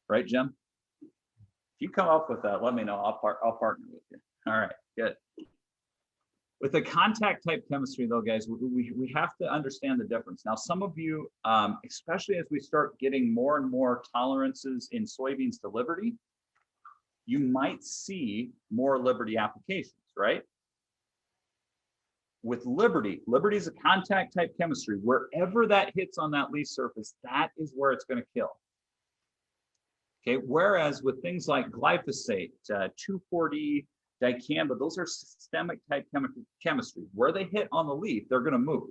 right, Jim? If you come up with that, let me know. I'll partner with you. All right, good. With the contact type chemistry though, guys, we have to understand the difference. Now, some of you, especially as we start getting more and more tolerances in soybeans to Liberty, you might see more Liberty applications, right? With Liberty is a contact type chemistry. Wherever that hits on that leaf surface, that is where it's going to kill. Okay, whereas with things like glyphosate, 2,4-D, dicamba, those are systemic type chemistry. Where they hit on the leaf, they're going to move.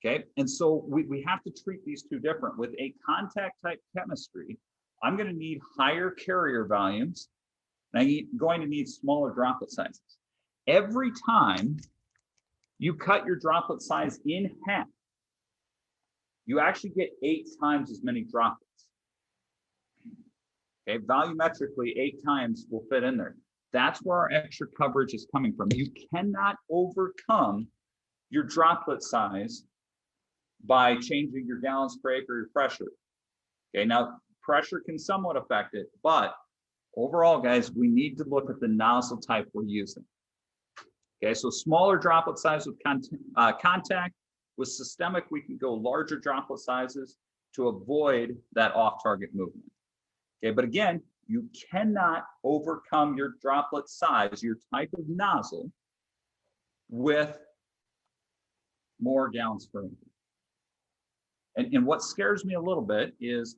Okay, and so we have to treat these two different. With a contact type chemistry, I'm going to need higher carrier volumes, and I'm going to need smaller droplet sizes. Every time you cut your droplet size in half, you actually get 8 times as many droplets. Okay, volumetrically, 8 times will fit in there. That's where our extra coverage is coming from. You cannot overcome your droplet size by changing your gallons per acre, your pressure. Okay, now pressure can somewhat affect it, but overall, guys, we need to look at the nozzle type we're using. Okay, so smaller droplet size with contact. With systemic, we can go larger droplet sizes to avoid that off-target movement. Okay, but again, you cannot overcome your droplet size, your type of nozzle, with more gallons per acre. And what scares me a little bit is,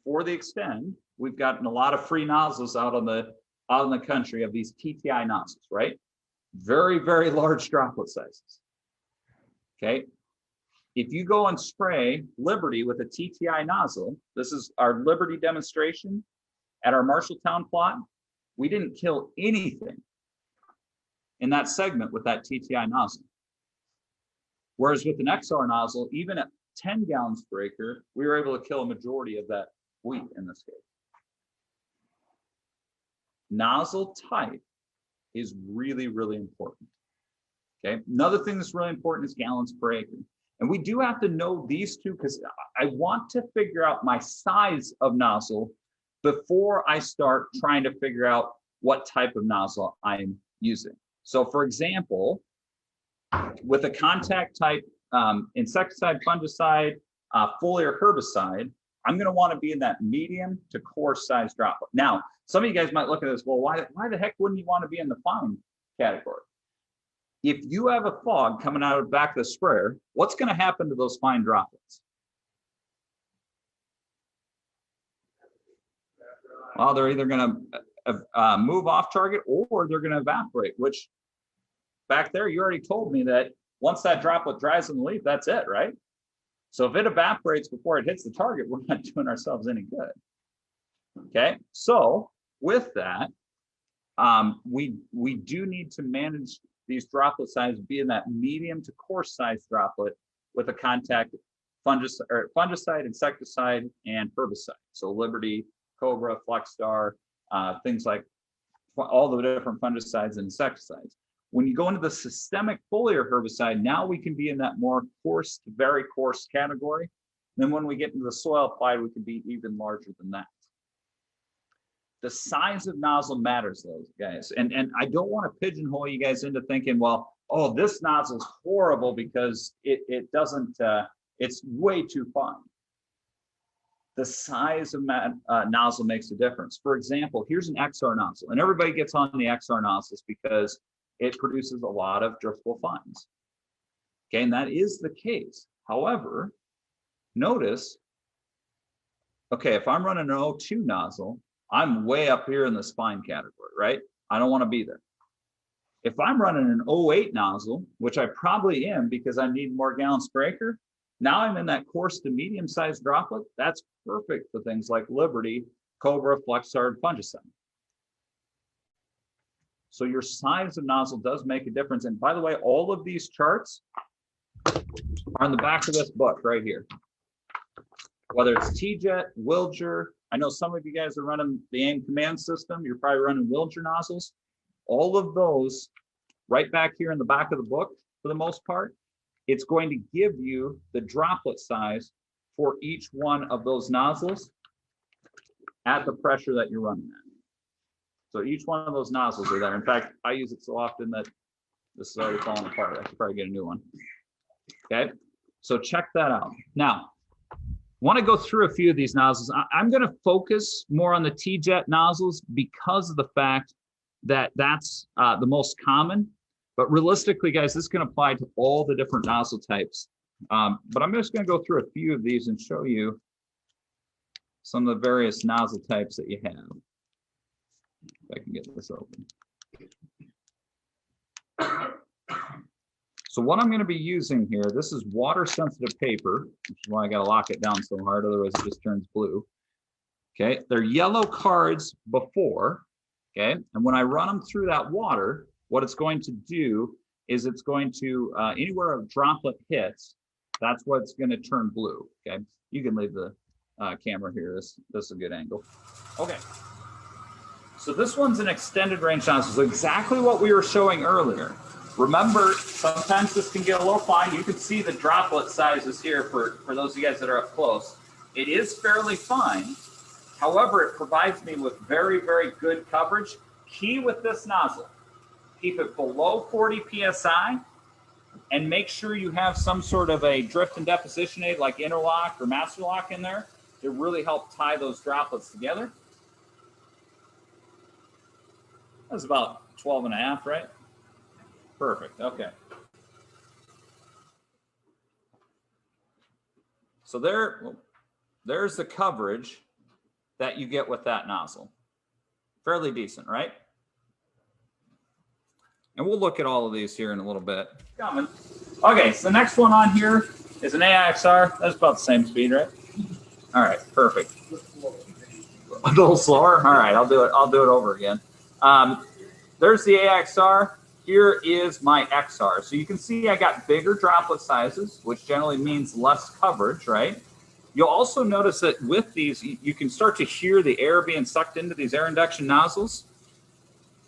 for the Extend, we've gotten a lot of free nozzles out in the country of these TTI nozzles, right? Very, very large droplet sizes. Okay. If you go and spray Liberty with a TTI nozzle, this is our Liberty demonstration at our Marshalltown plot, we didn't kill anything in that segment with that TTI nozzle. Whereas with an XR nozzle, even at 10 gallons per acre, we were able to kill a majority of that wheat in this case. Nozzle type is really, really important. Okay. Another thing that's really important is gallons per acre. And we do have to know these two because I want to figure out my size of nozzle before I start trying to figure out what type of nozzle I'm using. So for example, with a contact type insecticide, fungicide, foliar herbicide, I'm going to want to be in that medium to coarse size droplet. Now, some of you guys might look at this, well, why the heck wouldn't you want to be in the fine category? If you have a fog coming out of the back of the sprayer, what's going to happen to those fine droplets? Well, they're either going to move off target or they're going to evaporate, which back there, you already told me that once that droplet dries in the leaf, that's it, right? So if it evaporates before it hits the target, we're not doing ourselves any good. Okay, so with that, we do need to manage these droplet sizes, be in that medium to coarse size droplet with a contact fungicide, insecticide, and herbicide. So Liberty, Cobra, Flexstar, things like all the different fungicides and insecticides. When you go into the systemic foliar herbicide, now we can be in that more coarse to very coarse category. Then when we get into the soil applied, we can be even larger than that. The size of nozzle matters, though, guys. And I don't want to pigeonhole you guys into thinking, well, oh, this nozzle is horrible because it doesn't, it's way too fine. The size of nozzle makes a difference. For example, here's an XR nozzle, and everybody gets on the XR nozzles because it produces a lot of driftable fines. Okay, and that is the case. However, notice, okay, if I'm running an O2 nozzle, I'm way up here in the spine category, right? I don't want to be there. If I'm running an 08 nozzle, which I probably am because I need more gallons per acre, now I'm in that coarse to medium-sized droplet. That's perfect for things like Liberty, Cobra, Flexstar, and fungicide. So your size of nozzle does make a difference. And by the way, all of these charts are on the back of this book right here. Whether it's TJet, Wilger, I know some of you guys are running the AIM command system. You're probably running Wilger nozzles. All of those right back here in the back of the book, for the most part, it's going to give you the droplet size for each one of those nozzles at the pressure that you're running at. So each one of those nozzles are there. In fact, I use it so often that this is already falling apart. I should probably get a new one. Okay, so check that out. Now, want to go through a few of these nozzles. I'm going to focus more on the T-Jet nozzles because of the fact that that's the most common. But realistically, guys, this can apply to all the different nozzle types. But I'm just going to go through a few of these and show you some of the various nozzle types that you have. If I can get this open. So what I'm going to be using here, this is water sensitive paper, which is why I got to lock it down so hard, otherwise it just turns blue. Okay, they're yellow cards before, okay, and when I run them through that water, what it's going to do is it's going to, anywhere a droplet hits, that's what's going to turn blue, okay? You can leave the camera here, this is a good angle. Okay, so this one's an extended range nozzle, so exactly what we were showing earlier. Remember, sometimes this can get a little fine. You can see the droplet sizes here for those of you guys that are up close. It is fairly fine. However, it provides me with very, very good coverage. Key with this nozzle, keep it below 40 PSI and make sure you have some sort of a drift and deposition aid like Interlock or Master Lock in there to really help tie those droplets together. That's about 12.5, right? Perfect, okay. So there's the coverage that you get with that nozzle. Fairly decent, right? And we'll look at all of these here in a little bit. Coming. Okay, so the next one on here is an AIXR. That's about the same speed, right? All right, perfect. A little slower? All right, I'll do it over again. There's the AIXR. Here is my XR. So you can see I got bigger droplet sizes, which generally means less coverage, right? You'll also notice that with these, you can start to hear the air being sucked into these air induction nozzles.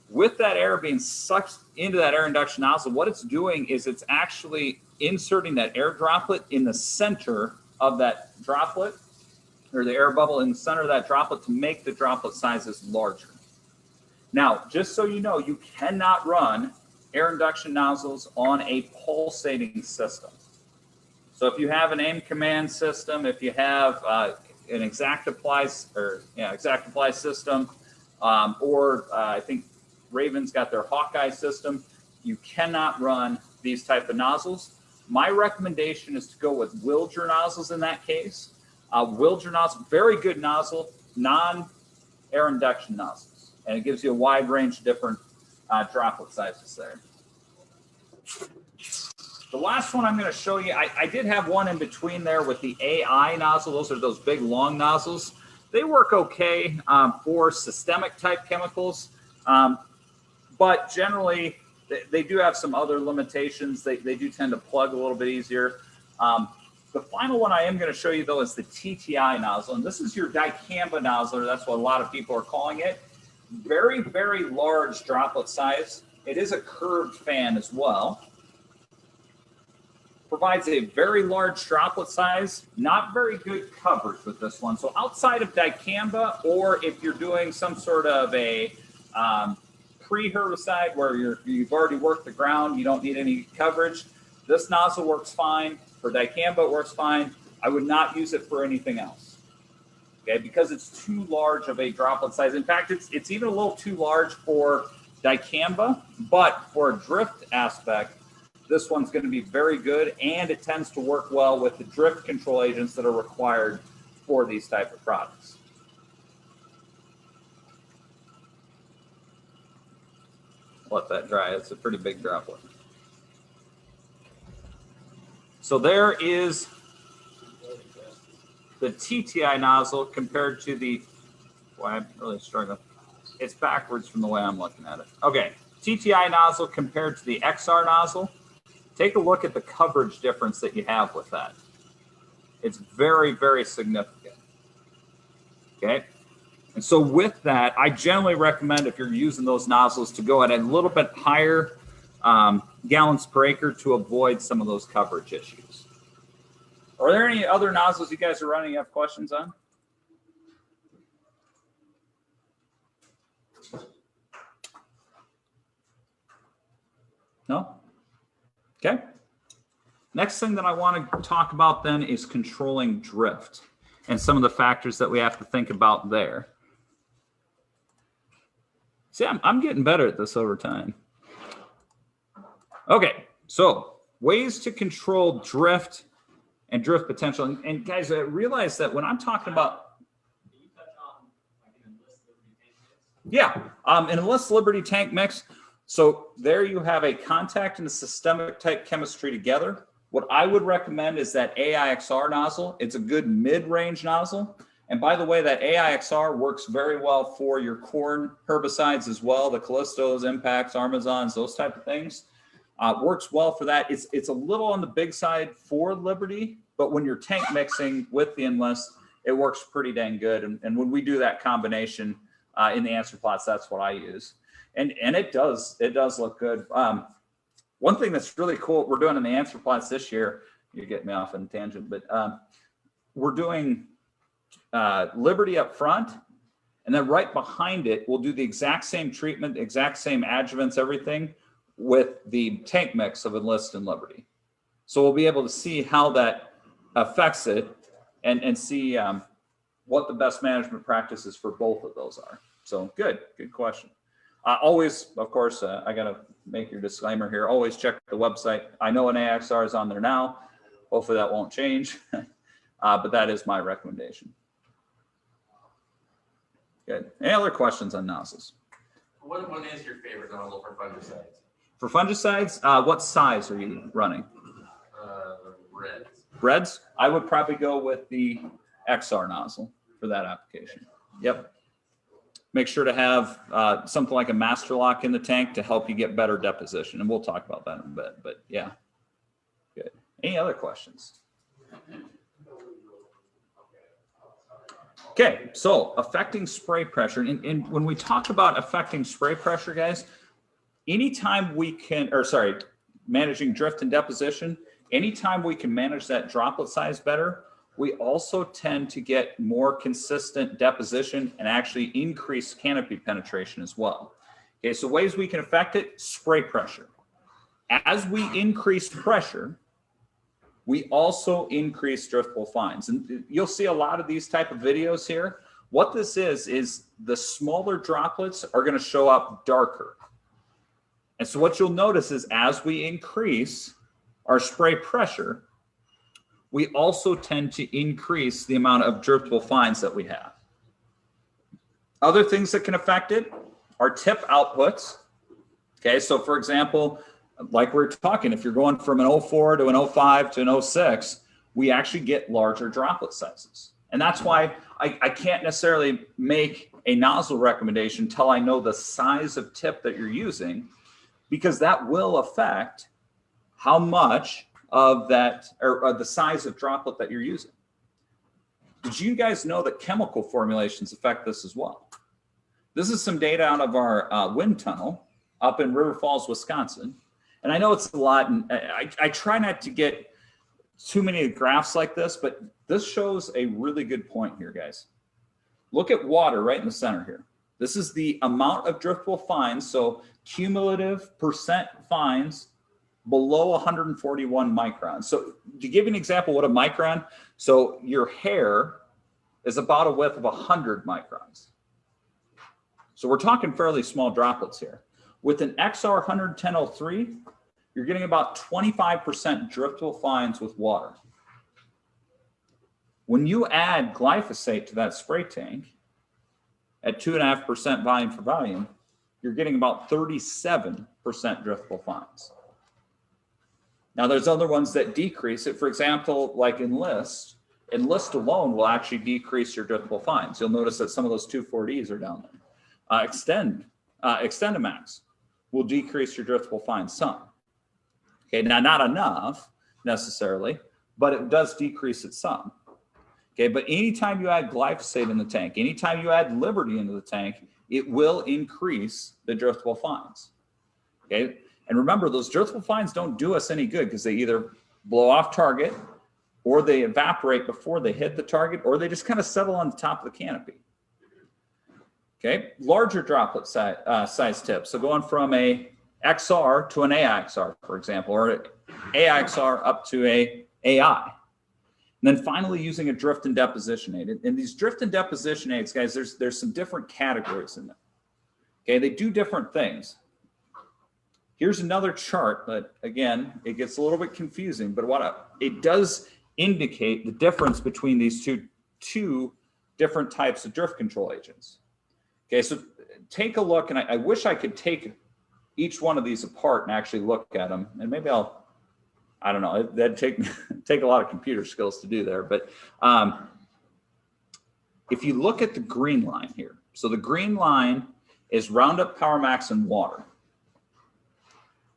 With that air being sucked into that air induction nozzle, what it's doing is it's actually inserting that air droplet in the center of that droplet, or the air bubble in the center of that droplet to make the droplet sizes larger. Now, just so you know, you cannot run air induction nozzles on a pulsating system. So if you have an aim command system, if you have an exact apply system, or I think Raven's got their Hawkeye system, you cannot run these type of nozzles. My recommendation is to go with Wilger nozzles in that case. Wilger nozzle, very good nozzle, non-air induction nozzles, and it gives you a wide range of different droplet sizes there. The last one I'm going to show you, I did have one in between there with the AI nozzle. Those are those big long nozzles. They work okay for systemic type chemicals, but generally they do have some other limitations. They do tend to plug a little bit easier. The final one I am going to show you though is the TTI nozzle, and this is your dicamba nozzle. That's what a lot of people are calling it. Very, very large droplet size. It is a curved fan as well. Provides a very large droplet size, not very good coverage with this one. So outside of dicamba, or if you're doing some sort of a pre-herbicide where you've already worked the ground, you don't need any coverage, this nozzle works fine. For dicamba, it works fine. I would not use it for anything else, okay, because it's too large of a droplet size. In fact, it's even a little too large for dicamba, but for a drift aspect, this one's going to be very good, and it tends to work well with the drift control agents that are required for these type of products. Let that dry. It's a pretty big droplet. So there is the TTI nozzle compared to the, boy, I'm really struggling. It's backwards from the way I'm looking at it. Okay, TTI nozzle compared to the XR nozzle. Take a look at the coverage difference that you have with that. It's very, very significant. Okay. And so with that, I generally recommend if you're using those nozzles to go at a little bit higher gallons per acre to avoid some of those coverage issues. Are there any other nozzles you guys are running you have questions on? No? Okay. Next thing that I want to talk about then is controlling drift and some of the factors that we have to think about there. See, I'm getting better at this over time. Okay, so ways to control drift and drift potential. And guys, I realize that when I'm talking about, yeah, an Enlist Liberty tank mix. So there you have a contact and a systemic type chemistry together. What I would recommend is that AIXR nozzle. It's a good mid-range nozzle. And by the way, that AIXR works very well for your corn herbicides as well, the Callistos, Impacts, Armazons, those type of things. Works well for that. It's a little on the big side for Liberty, but when you're tank mixing with the Enlist, it works pretty dang good. And when we do that combination in the answer plots, that's what I use. And it does look good. One thing that's really cool we're doing in the answer plots this year, you're getting me off on a tangent, but we're doing Liberty up front, and then right behind it, we'll do the exact same treatment, exact same adjuvants, everything with the tank mix of Enlist and Liberty. So we'll be able to see how that affects it and see what the best management practices for both of those are. So good question. Always, of course, I got to make your disclaimer here. Always check the website. I know an AXR is on there now. Hopefully that won't change, but that is my recommendation. Good. Any other questions on nozzles? What is your favorite nozzle for fungicides? For fungicides, what size are you running? Reds. Reds? I would probably go with the XR nozzle for that application. Yep. Make sure to have something like a master lock in the tank to help you get better deposition. And we'll talk about that in a bit, but yeah. Good. Any other questions? Okay, so affecting spray pressure. And when we talk about affecting spray pressure, guys, anytime we can, managing drift and deposition, anytime we can manage that droplet size better, we also tend to get more consistent deposition and actually increase canopy penetration as well. Okay, so ways we can affect it, spray pressure. As we increase pressure, we also increase driftable fines. And you'll see a lot of these type of videos here. What this is the smaller droplets are gonna show up darker. And so what you'll notice is as we increase our spray pressure, we also tend to increase the amount of driftable fines that we have. Other things that can affect it are tip outputs. Okay, so for example, like we're talking, if you're going from an 04 to an 05 to an 06, we actually get larger droplet sizes. And that's why I can't necessarily make a nozzle recommendation until I know the size of tip that you're using, because that will affect how much of that or the size of droplet that you're using. Did you guys know that chemical formulations affect this as well? This is some data out of our wind tunnel up in River Falls, Wisconsin. And I know it's a lot, and I try not to get too many graphs like this, but this shows a really good point here, guys. Look at water right in the center here. This is the amount of driftable fines, so cumulative percent fines below 141 microns. So to give you an example, what a micron, so your hair is about a width of 100 microns. So we're talking fairly small droplets here. With an XR 11003, you're getting about 25% driftable fines with water. When you add glyphosate to that spray tank at 2.5% volume for volume, you're getting about 37% driftable fines. Now there's other ones that decrease it. For example, like Enlist. Enlist alone will actually decrease your driftable fines. You'll notice that some of those 2,4-Ds are down there. Extendamax will decrease your driftable fines some. Okay, now not enough necessarily, but it does decrease it some. Okay, but anytime you add glyphosate in the tank, anytime you add Liberty into the tank, it will increase the driftable fines. Okay, and remember, those driftable fines don't do us any good because they either blow off target, or they evaporate before they hit the target, or they just kind of settle on the top of the canopy. Okay, larger droplet size tip. So going from a XR to an AIXR, for example, or AIXR up to a AI. And then finally using a drift and deposition aid. And these drift and deposition aids, guys, there's some different categories in them. Okay, they do different things. Here's another chart, but again, it gets a little bit confusing, but it does indicate the difference between these two different types of drift control agents. Okay, so take a look, and I wish I could take each one of these apart and actually look at them, and maybe I don't know, that'd take a lot of computer skills to do there, but if you look at the green line here, so the green line is Roundup, PowerMax, and water.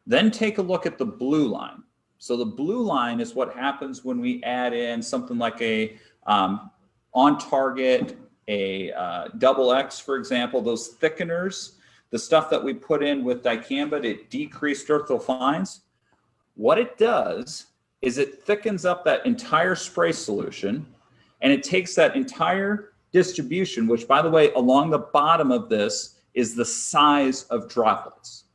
Then take a look at the blue line. So the blue line is what happens when we add in something like a on target, a double X, for example, those thickeners, the stuff that we put in with dicamba to decrease earthful fines. What it does is it thickens up that entire spray solution, and it takes that entire distribution, which, by the way, along the bottom of this is the size of droplets.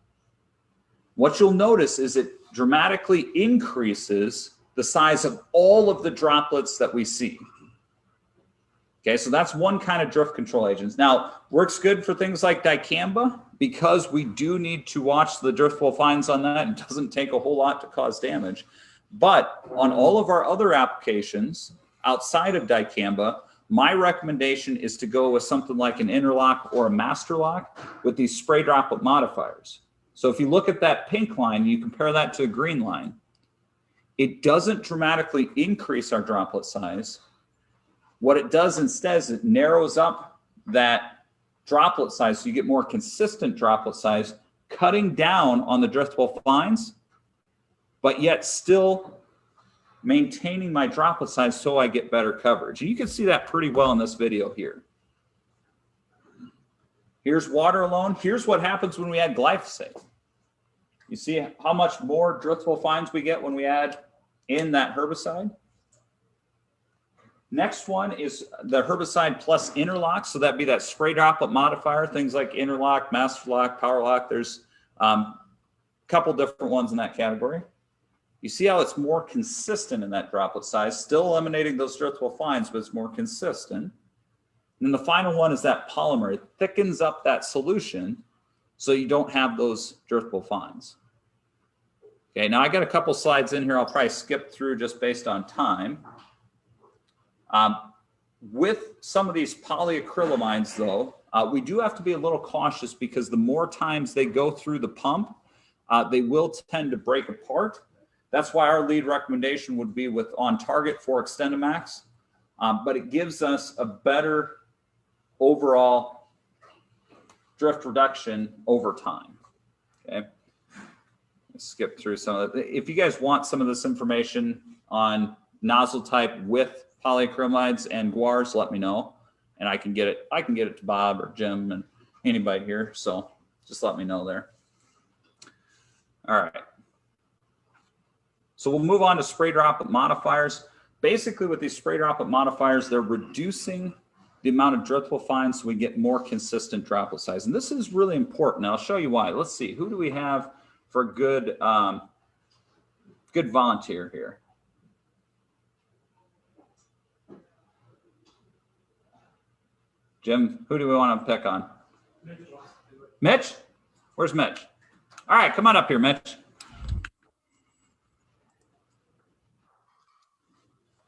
What you'll notice is it dramatically increases the size of all of the droplets that we see. Okay, so that's one kind of drift control agents. Now, works good for things like dicamba because we do need to watch the driftful fines on that. It doesn't take a whole lot to cause damage. But on all of our other applications outside of dicamba, my recommendation is to go with something like an interlock or a master lock with these spray droplet modifiers. So if you look at that pink line, you compare that to a green line, it doesn't dramatically increase our droplet size. What it does instead is it narrows up that droplet size so you get more consistent droplet size, cutting down on the driftable fines, but yet still maintaining my droplet size so I get better coverage. And you can see that pretty well in this video here. Here's water alone. Here's what happens when we add glyphosate. You see how much more driftable fines we get when we add in that herbicide? Next one is the herbicide plus interlock. So that'd be that spray droplet modifier, things like interlock, master lock, power lock. There's a couple different ones in that category. You see how it's more consistent in that droplet size, still eliminating those driftable fines, but it's more consistent. And then the final one is that polymer. It thickens up that solution so you don't have those driftable fines. Okay, now I got a couple slides in here. I'll probably skip through just based on time. With some of these polyacrylamines, though, we do have to be a little cautious because the more times they go through the pump, they will tend to break apart. That's why our lead recommendation would be with On Target for XtendiMax, but it gives us a better overall drift reduction over time. Okay, let's skip through some of that. If you guys want some of this information on nozzle type with polyacrylamides and guars, let me know, and I can get it. I can get it to Bob or Jim and anybody here. So just let me know there. All right. So we'll move on to spray droplet modifiers. Basically, with these spray droplet modifiers, they're reducing the amount of driftable fines so we get more consistent droplet size. And this is really important. I'll show you why. Let's see. Who do we have for a good, good volunteer here? Jim, who do we want to pick on? Mitch? Where's Mitch? All right, come on up here, Mitch.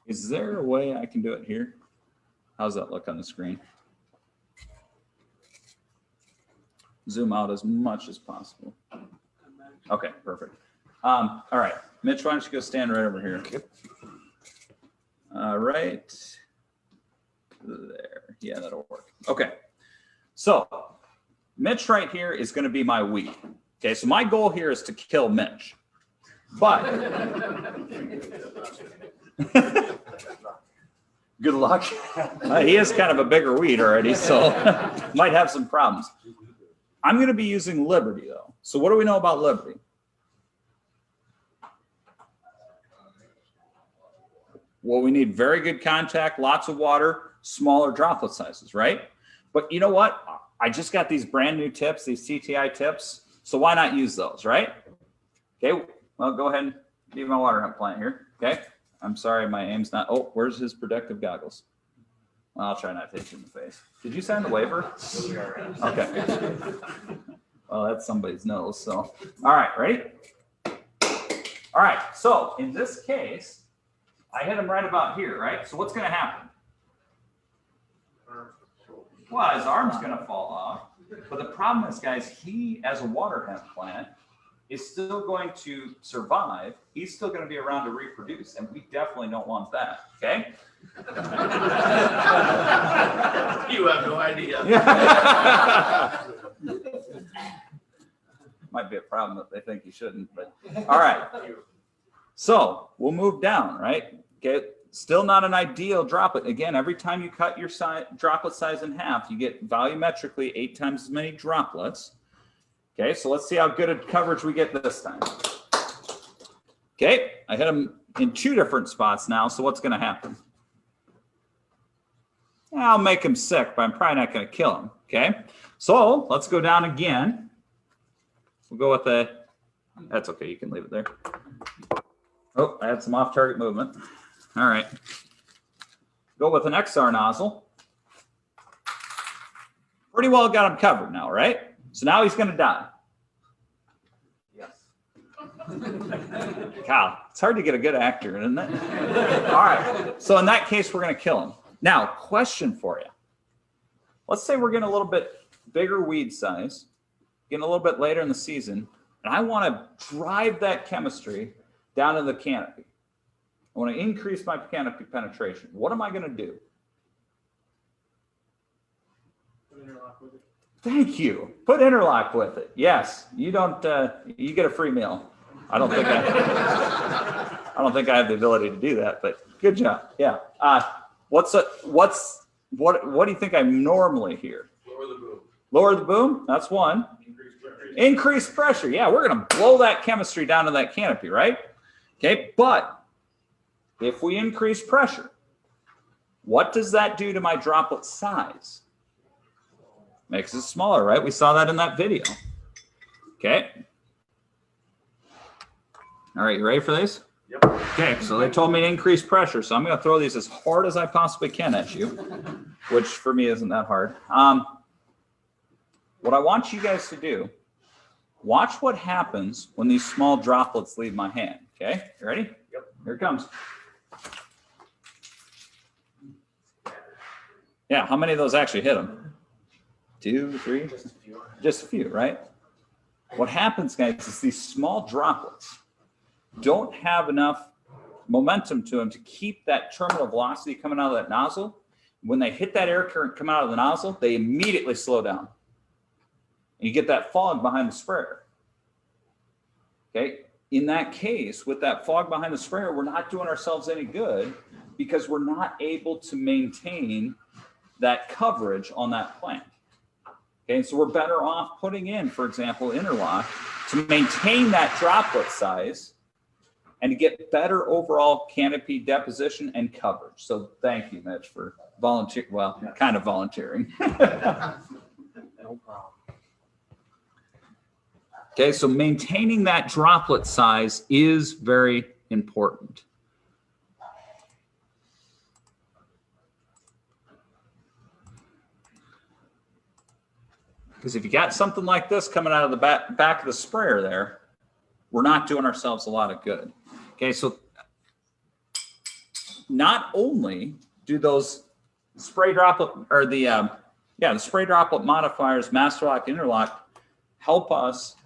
Is there a way I can do it here? How's that look on the screen? Zoom out as much as possible. Okay, perfect. All right, Mitch, why don't you go stand right over here? Okay. All right. There. Yeah, that'll work. Okay. So Mitch right here is going to be my weed. Okay, so my goal here is to kill Mitch. But good luck. He is kind of a bigger weed already, so might have some problems. I'm going to be using Liberty, though. So what do we know about Liberty? Well, we need very good contact, lots of water, smaller droplet sizes, right? But you know what? I just got these brand new tips, these CTI tips. So why not use those, right? Okay, well, go ahead and leave my water hemp plant here, okay? I'm sorry, my aim's not, oh, where's his protective goggles? Well, I'll try not to hit you in the face. Did you sign the waiver? Okay. Well, that's somebody's nose, so. All right, ready? All right, so in this case, I hit him right about here, right? So what's gonna happen? Well, his arm's gonna fall off. But the problem is, guys, he, as a water hemp plant, is still going to survive. He's still gonna be around to reproduce, and we definitely don't want that, okay? You have no idea. Might be a problem that they think you shouldn't, but all right. So we'll move down, right? Okay, still not an ideal droplet. Again, every time you cut your droplet size in half, you get volumetrically 8 times as many droplets. Okay, so let's see how good a coverage we get this time. Okay, I hit them in 2 different spots now, so what's gonna happen? I'll make him sick, but I'm probably not gonna kill him, okay? So let's go down again. We'll go with that's okay, you can leave it there. Oh, I had some off-target movement. All right. Go with an XR nozzle. Pretty well got him covered now, right? So now he's gonna die. Yes. Kyle, it's hard to get a good actor, isn't it? All right, so in that case, we're gonna kill him. Now, question for you. Let's say we're getting a little bit bigger weed size, getting a little bit later in the season, and I want to drive that chemistry down to the canopy. I want to increase my canopy penetration. What am I going to do? Put interlock with it. Thank you. Put interlock with it. Yes, you don't. You get a free meal. I don't think I don't think I have the ability to do that, but good job. Yeah. What do you think I normally hear? Lower the boom. Lower the boom. That's one. Increase pressure. Yeah, we're going to blow that chemistry down to that canopy, right? Okay, but if we increase pressure, what does that do to my droplet size? Makes it smaller, right? We saw that in that video. Okay. All right, you ready for these? Yep. Okay, so they told me to increase pressure, so I'm going to throw these as hard as I possibly can at you, which for me isn't that hard. What I want you guys to do, watch what happens when these small droplets leave my hand. Okay, you ready? Yep. Here it comes. Yeah, how many of those actually hit them? 2, 3? Just a few. Just a few, right? What happens, guys, is these small droplets don't have enough momentum to them to keep that terminal velocity coming out of that nozzle. When they hit that air current coming out of the nozzle, they immediately slow down. And you get that fog behind the sprayer. Okay, in that case, with that fog behind the sprayer, we're not doing ourselves any good because we're not able to maintain that coverage on that plant. Okay, so we're better off putting in, for example, interlock to maintain that droplet size and to get better overall canopy deposition and coverage. So thank you, Mitch, for kind of volunteering. No problem. Okay, so maintaining that droplet size is very important. Because if you got something like this coming out of the back of the sprayer there, we're not doing ourselves a lot of good. Okay, so not only do those spray droplet or the spray droplet modifiers, master lock, interlock, help us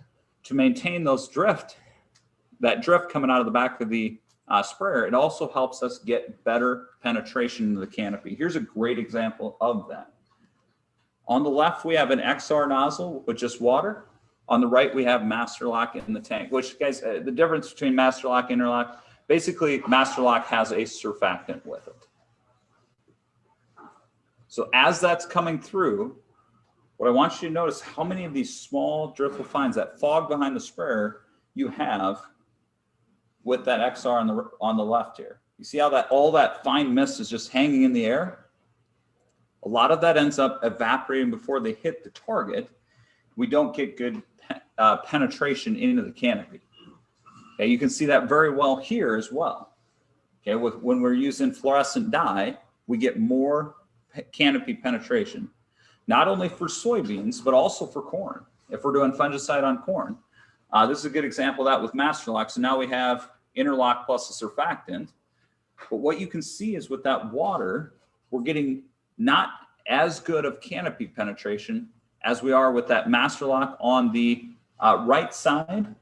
to maintain that drift coming out of the back of the sprayer, it also helps us get better penetration into the canopy. Here's a great example of that. On the left, we have an XR nozzle with just water. On the right, we have master lock in the tank, which, guys, the difference between master lock and interlock, basically master lock has a surfactant with it. So as that's coming through, what I want you to notice how many of these small driftwood fines, that fog behind the sprayer, you have with that XR on the left here. You see how all that fine mist is just hanging in the air? A lot of that ends up evaporating before they hit the target. We don't get good penetration into the canopy. Okay, you can see that very well here as well. Okay, when we're using fluorescent dye, we get more canopy penetration, not only for soybeans, but also for corn. If we're doing fungicide on corn, this is a good example of that with Masterlock. So now we have Interlock plus a surfactant. But what you can see is with that water, we're getting not as good of canopy penetration as we are with that Masterlock on the right side.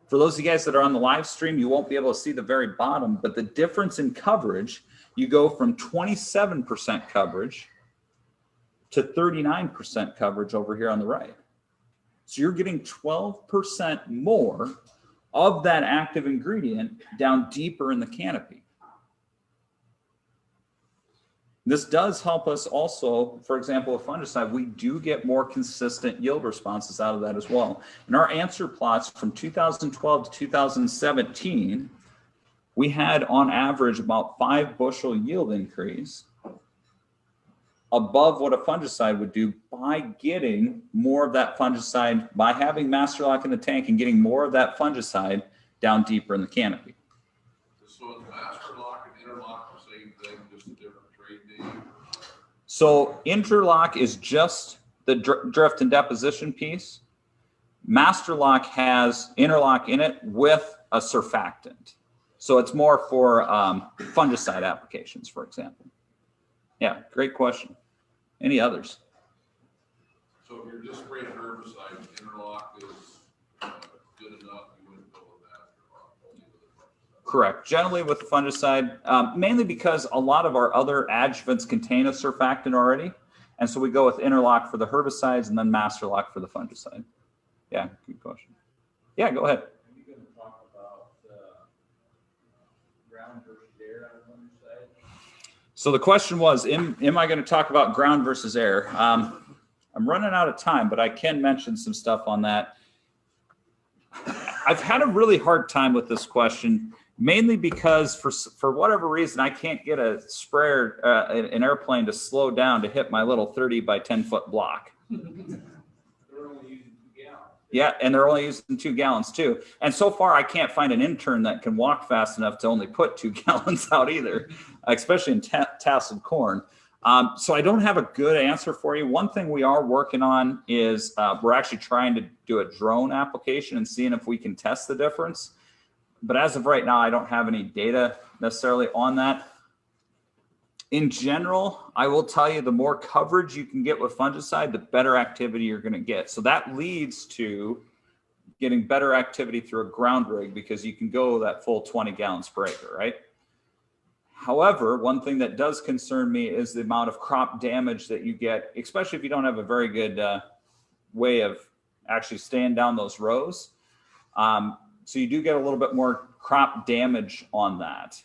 For those of you guys that are on the live stream, you won't be able to see the very bottom, but the difference in coverage, you go from 27% coverage to 39% coverage over here on the right. So you're getting 12% more of that active ingredient down deeper in the canopy. This does help us also, for example, with fungicide, we do get more consistent yield responses out of that as well. In our answer plots from 2012 to 2017, we had on average about 5 bushel yield increase above what a fungicide would do by getting more of that fungicide, by having Masterlock in the tank and getting more of that fungicide down deeper in the canopy. So is Masterlock and Interlock the same thing, just a different trade name? So Interlock is just the drift and deposition piece. Masterlock has Interlock in it with a surfactant. So it's more for fungicide applications, for example. Yeah, great question. Any others? So if you're just spraying herbicide, Interlock is good enough, you wouldn't go with Masterlock, only with the fungicide? Correct. Generally with the fungicide, mainly because a lot of our other adjuvants contain a surfactant already. And so we go with Interlock for the herbicides and then Masterlock for the fungicide. Yeah, good question. Yeah, go ahead. Are you going to talk about ground versus air on fungicide? So the question was, am I going to talk about ground versus air? I'm running out of time, but I can mention some stuff on that. I've had a really hard time with this question, mainly because for whatever reason, I can't get a sprayer, an airplane to slow down to hit my little 30 by 10 foot block. They're only using 2 gallons. Yeah, and they're only using 2 gallons too. And so far, I can't find an intern that can walk fast enough to only put 2 gallons out either, especially in tasseled corn. So I don't have a good answer for you. One thing we are working on is we're actually trying to do a drone application and seeing if we can test the difference. But as of right now, I don't have any data necessarily on that. In general, I will tell you the more coverage you can get with fungicide, the better activity you're going to get. So that leads to getting better activity through a ground rig because you can go that full 20 gallons per acre, right? However, one thing that does concern me is the amount of crop damage that you get, especially if you don't have a very good way of actually staying down those rows. So you do get a little bit more crop damage on that.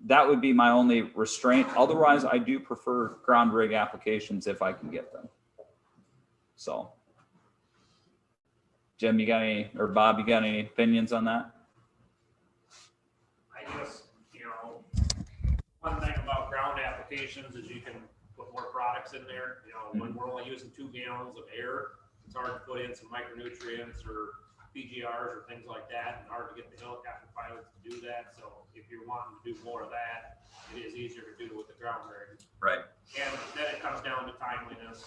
That would be my only restraint. Otherwise, I do prefer ground rig applications if I can get them. So, Jim, you got any, or Bob, you got any opinions on that? I guess, one thing about ground applications is you can put more products in there. When we're only using 2 gallons of air, it's hard to put in some micronutrients or PGRs or things like that, and hard to get the helicopter pilots to do that. So if you're wanting to do more of that, it is easier to do with the ground rig. Right. And then it comes down to timeliness.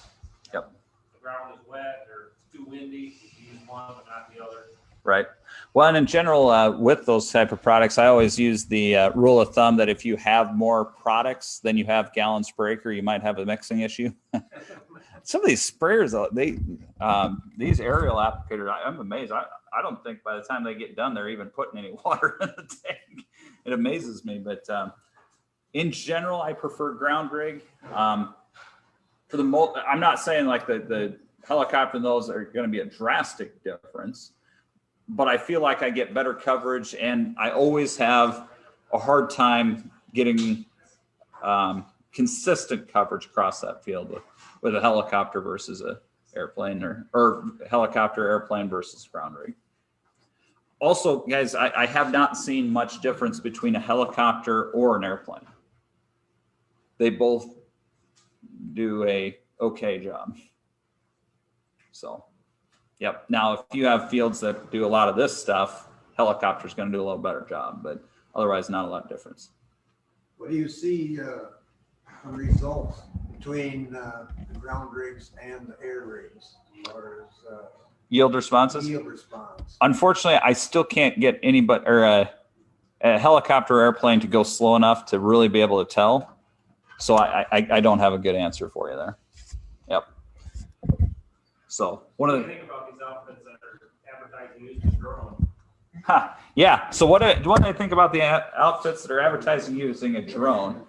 Yep. The ground is wet or it's too windy, you use one but not the other. Right. Well, and in general, with those type of products, I always use the rule of thumb that if you have more products than you have gallons per acre, you might have a mixing issue. Some of these sprayers, these aerial applicators, I'm amazed. I don't think by the time they get done, they're even putting any water in the tank. It amazes me. But in general, I prefer ground rig. I'm not saying like the helicopter and those are going to be a drastic difference, but I feel like I get better coverage, and I always have a hard time getting consistent coverage across that field with a helicopter versus a airplane or helicopter airplane versus ground rig. Also, guys, I have not seen much difference between a helicopter or an airplane. They both do a okay job. So, Yep. Now, if you have fields that do a lot of this stuff, helicopter's going to do a little better job, but otherwise not a lot of difference. What do you see results between the ground rigs and the air rigs as far as Yield responses? yield response? Unfortunately, I still can't get anybody or a helicopter or airplane to go slow enough to really be able to tell. So I don't have a good answer for you there. Yep. So one What of do the you think about these outfits that are advertising using drone? yeah. So what do I think about the outfits that are advertising using a drone?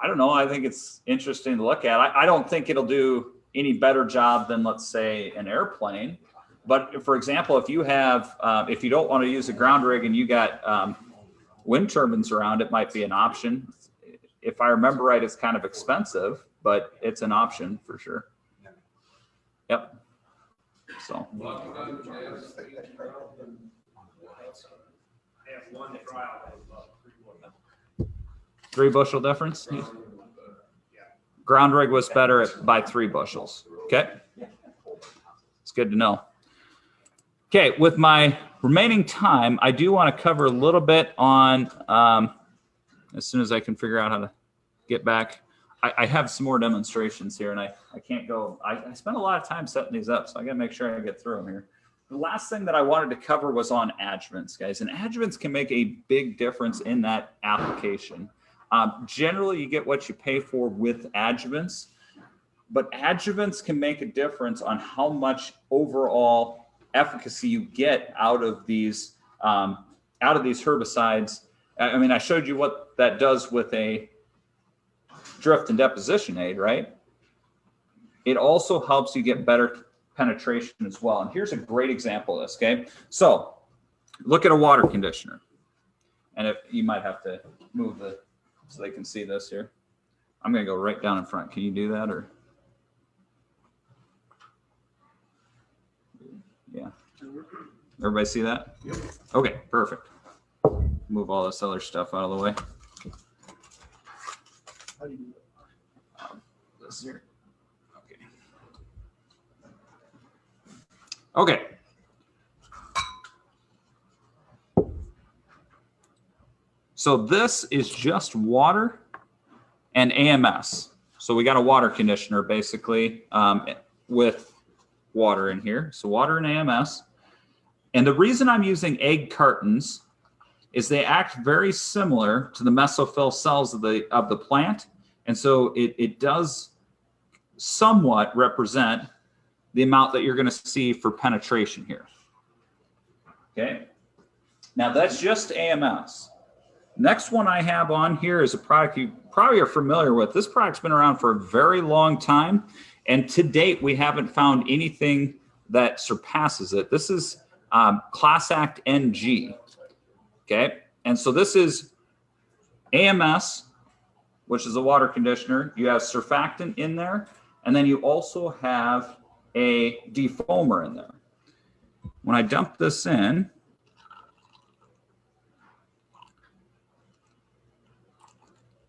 I don't know. I think it's interesting to look at. I don't think it'll do any better job than, let's say, an airplane. But for example, if you have, if you don't want to use a ground rig and you got wind turbines around, it might be an option. If I remember right, it's kind of expensive, but it's an option for sure. Yep. So. A lot of times they have speed trial. I have one trial that was about 3 months. 3 bushel difference. Ground rig was better by 3 bushels. Okay. It's good to know. Okay. With my remaining time, I do want to cover a little bit on, as soon as I can figure out how to get back. I have some more demonstrations here and I can't go. I spent a lot of time setting these up, so I got to make sure I get through them here. The last thing that I wanted to cover was on adjuvants, guys. And adjuvants can make a big difference in that application. Generally, you get what you pay for with adjuvants, but adjuvants can make a difference on how much overall efficacy you get out of these herbicides. I mean, I showed you what that does with a drift and deposition aid, right? It also helps you get better penetration as well. And here's a great example of this, okay? So look at a water conditioner. And if you might have to move so they can see this here. I'm gonna go right down in front. Can you do that or? Yeah. Everybody see that? Yep. Okay, perfect. Move all this other stuff out of the way. How do you- This here. Okay. Okay. So this is just water and AMS. So we got a water conditioner basically with water in here. So water and AMS. And the reason I'm using egg cartons is they act very similar to the mesophyll cells of the plant. And so it does somewhat represent the amount that you're going to see for penetration here. Okay. Now that's just AMS. Next one I have on here is a product you probably are familiar with. This product's been around for a very long time. And to date, we haven't found anything that surpasses it. This is Class Act NG. Okay. And so this is AMS, which is a water conditioner. You have surfactant in there. And then you also have a defoamer in there. When I dump this in,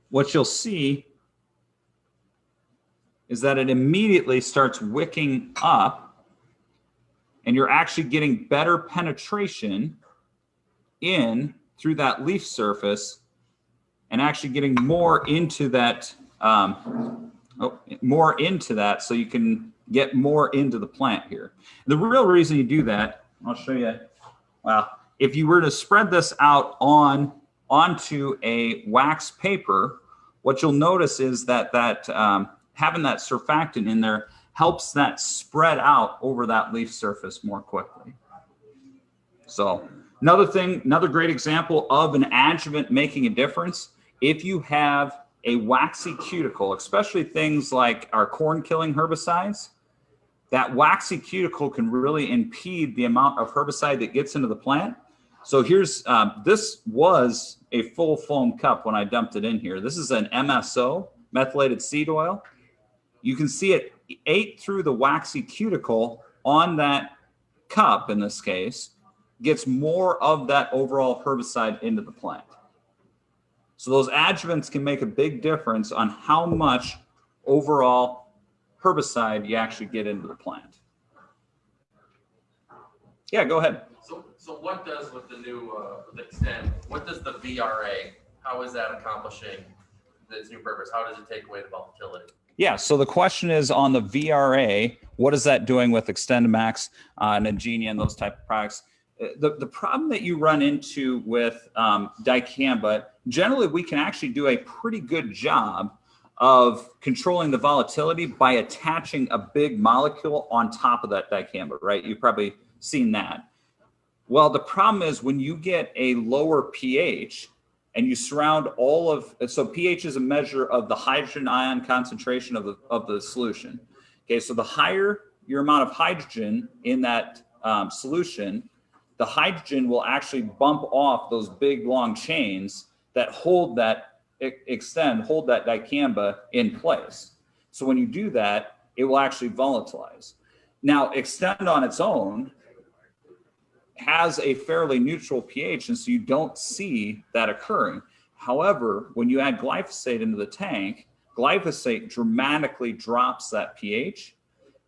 what you'll see is that it immediately starts wicking up and you're actually getting better penetration in through that leaf surface and actually getting more into that, so you can get more into the plant here. The real reason you do that, I'll show you. Well, if you were to spread this out onto a wax paper, what you'll notice is that having that surfactant in there helps that spread out over that leaf surface more quickly. So another great example of an adjuvant making a difference, if you have a waxy cuticle, especially things like our corn killing herbicides, that waxy cuticle can really impede the amount of herbicide that gets into the plant. So here's, this was a full foam cup when I dumped it in here. This is an MSO, methylated seed oil. You can see it ate through the waxy cuticle on that cup, in this case, gets more of that overall herbicide into the plant. So those adjuvants can make a big difference on how much overall herbicide you actually get into the plant. Yeah, go ahead. So what does with the new, with Extend, what does the VRA, how is that accomplishing its new purpose? How does it take away the volatility? Yeah, so the question is on the VRA, what is that doing with XtendMax and Ingenia and those type of products? The problem that you run into with dicamba, generally we can actually do a pretty good job of controlling the volatility by attaching a big molecule on top of that dicamba, right? You've probably seen that. Well, the problem is when you get a lower pH and you surround all of, so pH is a measure of the hydrogen ion concentration of the solution. Okay, so the higher your amount of hydrogen in that solution, the hydrogen will actually bump off those big long chains that hold that hold that dicamba in place. So when you do that, it will actually volatilize. Now, Extend on its own has a fairly neutral pH, and so you don't see that occurring. However, when you add glyphosate into the tank, glyphosate dramatically drops that pH,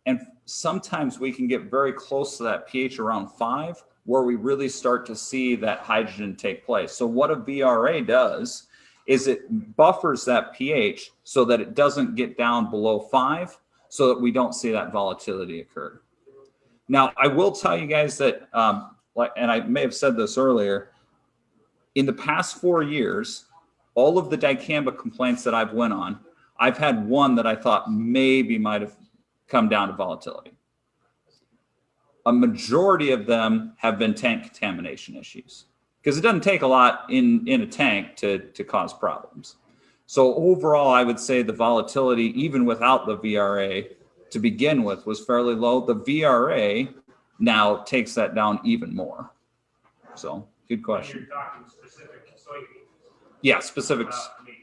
and sometimes we can get very close to that pH around 5, where we really start to see that hydrogen take place. So what a VRA does is it buffers that pH so that it doesn't get down below 5, so that we don't see that volatility occur. Now, I will tell you guys that, and I may have said this earlier, in the past 4 years, all of the dicamba complaints that I've went on, I've had one that I thought maybe might have come down to volatility. A majority of them have been tank contamination issues, because it doesn't take a lot in a tank to cause problems. So overall, I would say the volatility, even without the VRA to begin with, was fairly low. The VRA now takes that down even more. So good question. You're talking specific soybeans. Yeah, specifics. I mean,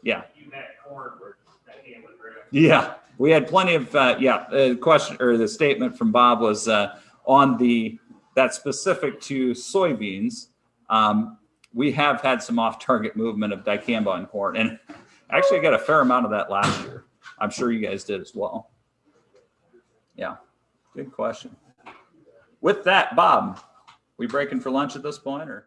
Yeah. you had corn where that came with right? Yeah, we had plenty of, question, or the statement from Bob was on that specific to soybeans. We have had some off-target movement of dicamba on corn, and actually got a fair amount of that last year. I'm sure you guys did as well. Yeah, good question. With that, Bob, we breaking for lunch at this point, or?